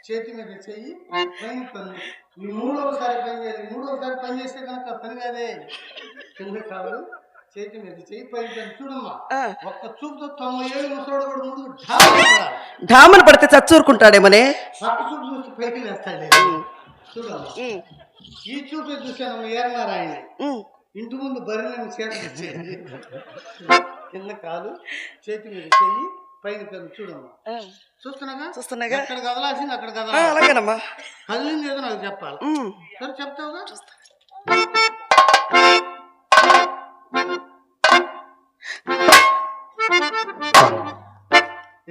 చేతి మీద చెయ్యి పైన పన్ను. ఈ మూడవసారి పని చేయాలి. మూడవసారి పని చేస్తే కనుక పని కాదే. కింద కాదు చేతి మీద చెయ్యి పైన పన్ను. చూడమ్మా, ఒక్క చూపుతో 97 ముసలోడు కూడా ముందు ఢామను పడితే చచ్చూరుకుంటాడేమనే. పక్క చూపు చూస్తే పైకి వేస్తాడే. చూడమ్మా, ఈ చూపే చూసాను ఏరనారాయణ. ఇంటి ముందు బరిని చేతి కింద కాదు చేతి మీద చెయ్యి పైన పన్ను. చూడమ్మా, చూస్తున్నాగా. అక్కడ కదలాల్సింది అక్కడ కదలాలి. అలాగేనమ్మా. కదిలింది ఏదో నాకు చెప్పాలి. సరే చెప్తావుగా.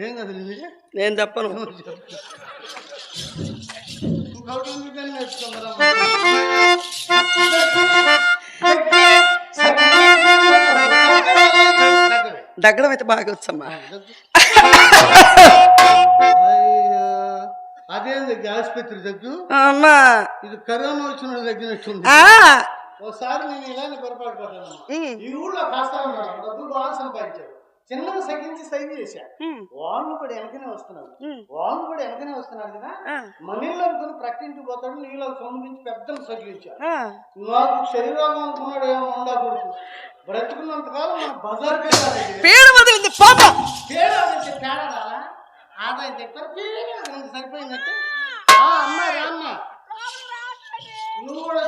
ఏం కదిలింది? నేను చెప్పను. దగ్గడం అయితే బాగా వచ్చమ్మా. అదేంది ఆసుపత్రి దగ్గు? అమ్మా ఇది కరోనా వచ్చిన దగ్గినట్టుంది. ఒకసారి నేను ఇలానే పొరపాటు పడ్డాను. ఈ ఊళ్ళో కాస్త డబ్బులు బాగా సంపాదించాడు. చిన్నగా సగించి సైన్ చేశా. వాళ్ళు కూడా వెనకనే వస్తున్నారు కదా. మనీళ్ళు అనుకుని ప్రకటించి పోతాడు. నీళ్ళు సౌండ్ నుంచి పెద్ద సగిలించాడు. నాకు శరీరం అనుకున్నాడు ఏమో ఉండకూడదు. బ్రతుకున్నంతకాలం మన బజార్కే తేడా ఆదాయం చెప్పారు. సరిపోయిందంటే అమ్మా రామ్మ నువ్వు కూడా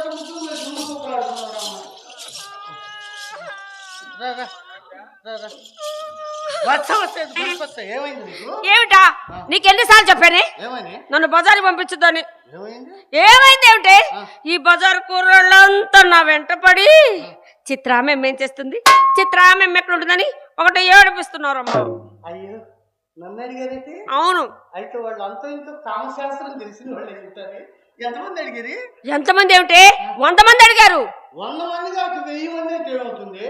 ఏమిటా నీకు ఎన్నిసార్లు చెప్పానే నన్ను బజారు పంపించద్దని? ఏమైంది ఏమిటి? ఈ బజారు కూరళ్ళంతా నా వెంట పడి చిత్రామెం ఏం చేస్తుంది, చిత్రామెం ఎక్కడ ఉంటుందని ఒకటి ఏడిపిస్తున్నారమ్మా. అయ్యో నన్ను అడిగారైతే? అవును. అయితే వాళ్ళు అంతా ఇంత కామశాస్త్రం తెలిసిన వాళ్ళు ఉంటారు. ఎంతమంది అడిగారు? ఎంతమంది ఏమిటి? 100 మంది అడిగారు. 100 మంది కాదు 1000 మంది తేడవుతుంది.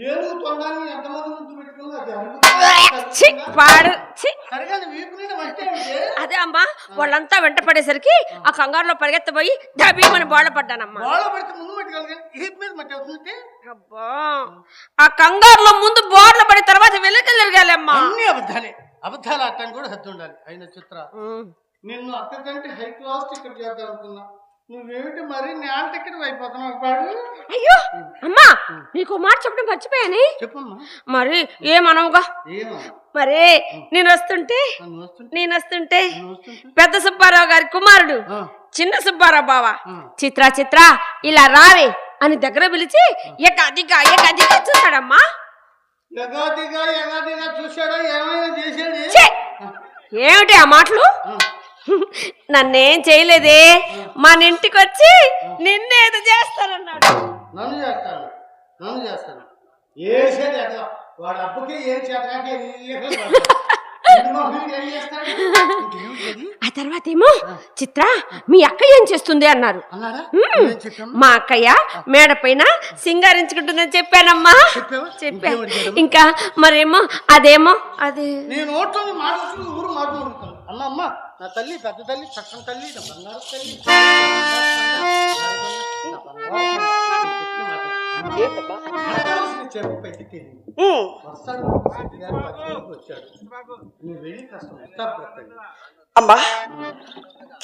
ఏనుగు తొండాన్ని ఎంతమంది ముందు పెట్టుకుంది అది అదే అమ్మా. వాళ్ళంతా వెంట పడేసరికి ఆ కంగారులో పరిగెత్తపోయి డబ్బీమని బోళ పడ్డానమ్మా. అబ్బా ఆ కంగారులో ముందు బోర్ల పడి తర్వాత వెళ్లికెళ్ళగలమ్మా. అన్ని అబద్ధాలు ఆడటానికి కూడా హద్దు ఉండాలి. అయిన చిత్ర నిన్ను అక్కడికంటే హై క్లాస్ టికెట్ చేద్దాం అనుకున్నా. నువ్వేమిటి మరి నేల టికెట్ అయిపోతున్నావు పాడు. అయ్యో అమ్మా నీకు మాట చెప్పడం మర్చిపోయాని. చెప్పమ్మా. మరి ఏమనవుగా? మరి నేను వస్తుంటే పెద్ద సుబ్బారావు గారి కుమారుడు చిన్న సుబ్బారావు బావ చిత్ర చిత్ర ఇలా రావే అని దగ్గర పిలిచి ఎగాదిగా చూశాడమ్మా. ఎగాదిగా చూశాడా? ఏమైనా చేశాడు? ఏమిటి ఆ మాటలు? నన్నేం చేయలేదే. మన ఇంటికి వచ్చి నిన్నేదో చేస్తానన్నాడు. నన్ను చేస్తాను వాడు అబ్బకి ఏం చేతనాకే ఆ తర్వాత ఏమో చిత్ర మీ అక్క ఏం చేస్తుంది అన్నారు. మా అక్కయ్య మేడ పైన సింగారించుకుంటుందని చెప్పానమ్మా. చెప్పాను. ఇంకా మరేమో అదేమో అదే నేను ఓట్లో మాట్లాడుతూ ఊరు మాట్లాడుతాను. అమ్మ నా తల్లి పెద్ద తల్లి చక్కని తల్లి నా బంగారు తల్లి చెప్పు పెట్టి వచ్చాడు. నువ్వు వెళ్ళి కష్టం అమ్మా.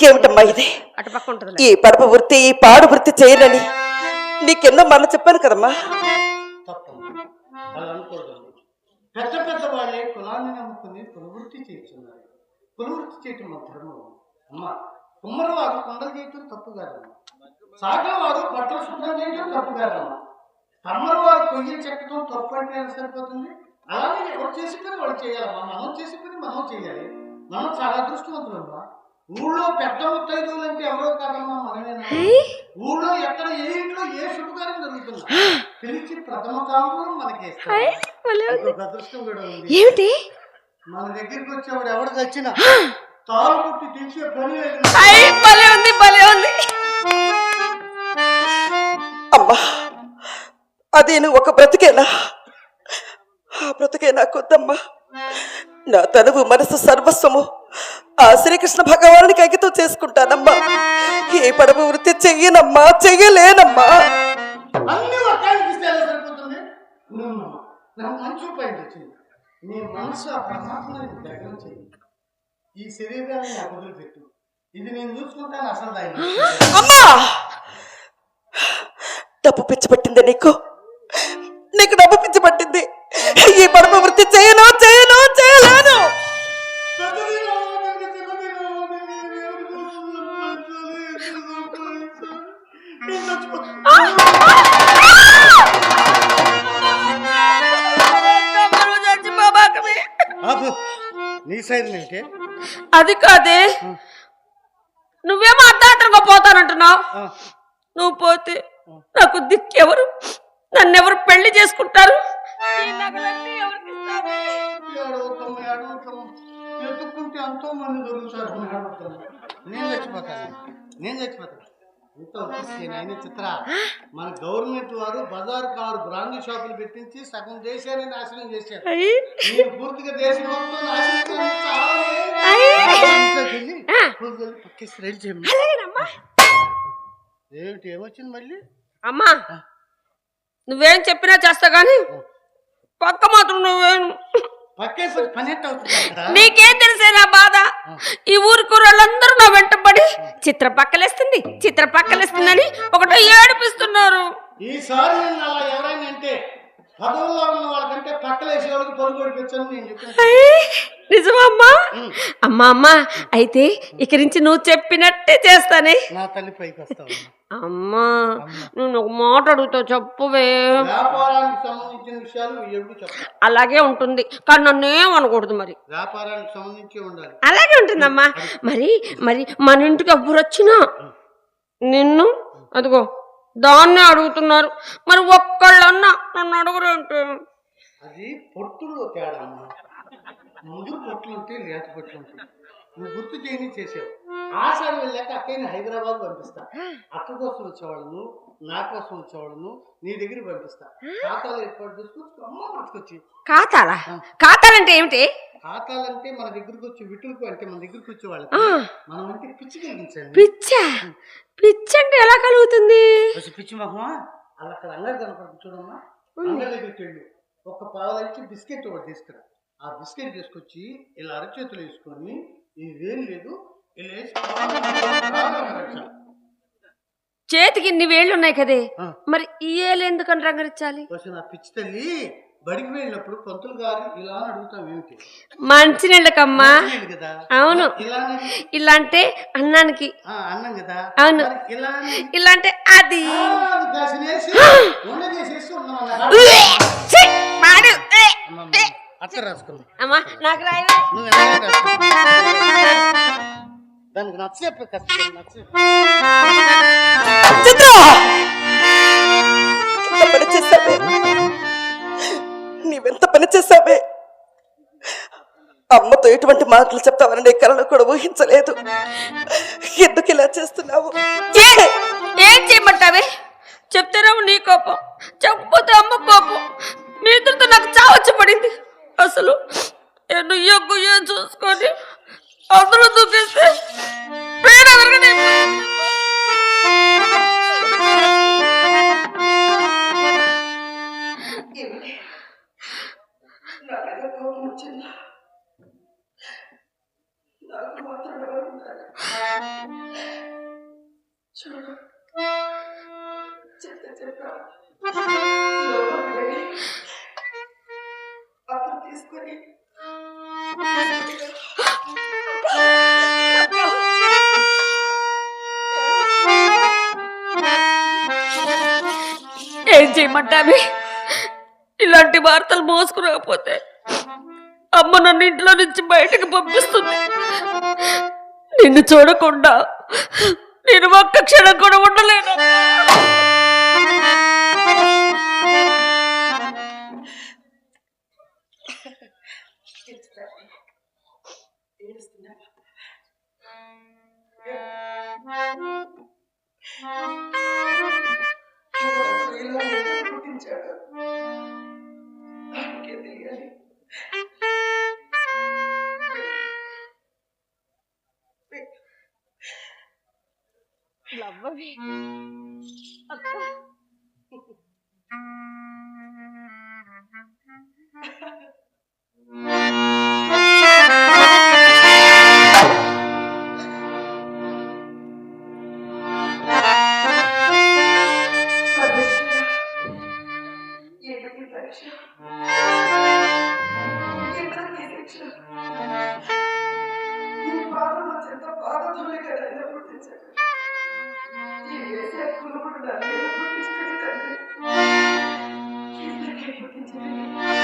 ఏమిటమ్మా ఇది? అటుపక్క ఉంటుంది ఈ పడప వృత్తి ఈ పాడు వృత్తి చేయనని నీకెన్నో మరణ చెప్పాను కదమ్మా. తప్ప అలా అనుకోవద్దు. పెద్ద పెద్ద వాళ్ళే కులాన్ని నమ్ముకుని కులవృత్తి చేస్తున్నారు. కులవృత్తి చేయటం మన ధర్మం. అమ్మ, కుమ్మరి వారు కొండలు చేయటం తప్పు కాదమ్మా. సాగల వారు బట్టలు శుభ్రం చేయటం తప్పు కాదమ్మా. కమ్మరి వారు కొయ్య చెక్కడం తప్పు అంటే సరిపోతుంది. అలాగే ఎవరు చేసి పని వాళ్ళు చేయాలమ్మా. మనం చేసి పని మనం చేయాలి. మనం చాలా అదృష్టవంతులమ్మా. ఊళ్ళో పెద్ద ముత్తైదువులు అంటే ఎవరో కాదమ్మా, మనమేనా. ఊళ్ళో ఎక్కడ ఏ ఇంట్లో ఏ శుభకార్యం జరుగుతుందా పిలిచి ప్రథమ కాంబూలం మనకి అదృష్టం కూడా ఉంది. ఏమిటి? మన దగ్గరికి వచ్చేవాడు ఎవరు తెచ్చినా తాను పుట్టి దించే పని లేదు. భలే ఉంది, భలే ఉంది. అమ్మా, అదేను ఒక బ్రతికేనా? ఆ బ్రతికే నాకొద్దమ్మా. నా తనువు మనసు సర్వస్వము ఆ శ్రీకృష్ణ భగవానుడికి అంకితం చేసుకుంటానమ్మా. ఏ పడవ వృత్తి చెయ్యనమ్మా, చెయ్యలేనమ్మా. అన్ని ఒక్కడికి ఇస్తే ఎలా సరిపోతుంది? నాకు మంచి ఉపాయం వచ్చింది. నీ మనసు ఆ పరమాత్మని దగ్గర చెయ్యి. ఈ శరీరాన్ని నాకు వదిలిపెట్టు. ఇది నేను చూసుకుంటాను. అసలు దాన్ని అమ్మా, డబ్బు పిచ్చి పట్టింది నీకు. నీకు డబ్బు పిచ్చి పట్టింది. ఈ పడవ వృత్తి చేయను, చేయను, చేయలేను. నీ సైడ్ ఏంటి? అది కాదే, నువ్వేమో అర్ధాంతరంగా పోతానంటున్నావు. నువ్వు పోతే నాకు దిక్కెవరు? నన్నెవరు పెళ్లి చేసుకుంటారు? ఎత్తుక్కుంటే ఎంతో మంది దొరుకుతారు. నేను చచ్చిపోతాను. ఎంతో ఆయన చిత్ర, మన గవర్నమెంట్ వారు బజార్ కారు బ్రాండీ షాపులు పెట్టించి సగం దేశాన్ని నాశనం చేశారు. నేను పూర్తిగా దేశం మొత్తం నాశనం ఏమిటి? ఏమొచ్చింది మళ్ళీ? అమ్మా, నువ్వేం చెప్పినా చేస్తా గాని పక్క మాత్రం నువ్వేం. పక్కే పని ఎట్ట అవుతుంది? నీకేం తెలిసే నా బాధ? ఈ ఊరి కూరళ్ళందరూ నా వెంట పడి చిత్ర పక్కలేస్తుందని ఒకటో ఏడిపిస్తున్నారు. ఈసారి నేను అలా ఎవరైనా అంటే పదవుల్లో ఉన్న వాళ్ళకంటే పక్కలేసే వాళ్ళకి పరుగు కొడిపించని నేను చెప్పాను. నిజమమ్మా? అమ్మా, అయితే ఇక నుంచి నువ్వు చెప్పినట్టే చేస్తానే. నా తల్లి పైకి వస్తావు. అమ్మా, నేను ఒక మాట అడుగుతావు, చెప్పువే. వ్యాపారానికి సంబంధించిన విషయాలు ఎప్పుడు చెప్తా. అలాగే ఉంటుంది, కానీ నన్నేం అనకూడదు. మరి వ్యాపారానికి సంబంధించి ఉండాలి. అలాగే ఉంటుందమ్మా. మరి మన ఇంటికి ఎవ్వరు వచ్చినా నిన్ను అదిగో దాన్నే అడుగుతున్నారు. మరి ఒక్కళ్ళన్నా నన్ను అడుగురేంటి? అది పొట్టుల్లో తేడా అమ్మా. ముదురు పొట్లు ఉంటాయి, లేత పొట్లు ఉంటాయి. నువ్వు గుర్తు చేయని చేసావు. ఆసారి వెళ్ళాక అక్కని హైదరాబాద్ పంపిస్తా. అక్క కోసం వచ్చేవాళ్ళను, నా కోసం వచ్చేవాళ్ళను నీ దగ్గరికి పంపిస్తా. ఖాతాలు ఏర్పాటు చేసుకొచ్చి అమ్మ పట్టుకొచ్చి. ఖాతాలంటే ఏమిటి? ఖాతాలంటే మన దగ్గరికి వచ్చి విటులకు అంటే మన దగ్గరికి వచ్చే వాళ్ళకి మనం అంటే పిచ్చి కలిగించండి. పిచ్చి అంటే ఎలా కలుగుతుంది? పిచ్చి మహమ్మా, అలా అక్కడ అంగడి కనపడుతుంది చూడమ్మా. అంగడి దగ్గరికి వెళ్ళి ఒక పావులంచి బిస్కెట్ ఒకటి తీసుకురా. ఆ బిస్కెట్ తీసుకొచ్చి ఇలా అరచేతులు వేసుకొని ఇది వేలు లేదు ఇలా వేసి చేతికి ఇన్ని వేళ్ళు ఉన్నాయి కదే, మరి ఈ ఏళ్ళు ఎందుకని రంగరించాలి? నా పిచ్చి తల్లి, బడికి వెళ్ళినప్పుడు పంతులు గారు ఇలా అడుగుతాం ఏమిటి? మంచినీళ్ళకమ్మా. కదా. అవును. ఇలా అంటే అన్నానికి. అన్నం కదా. అవును. ఇలా అంటే అది. అట్లా రాసుకున్నా. అమ్మా, నాకు రాయి. దానికి నచ్చే నీవెంత పని చేసావే. అమ్మతో ఎటువంటి మాటలు చెప్తావని నీ కళను కూడా ఊహించలేదు. ఎందుకు ఇలా చేస్తున్నావు? ఏం చేయమంటావే? చెప్తేనేమో నీ కోపం, చెప్పకపోతే అమ్మ కోపం. మీ ఇద్దరితో నాకు చావచ్చి పడింది. అసలు నువ్వు చూసుకొని అందరూ దూకేస్తే అతను చేయమంటావి? ఇలాంటి వార్తలు మోసుకురాకపోతే అమ్మ నన్ను ఇంట్లో నుంచి బయటకు పంపిస్తుంది. నిన్ను చూడకుండా నేను ఒక్క క్షణం కూడా ఉండలేను. లవ్వవి అక్క పుట్టించాడు.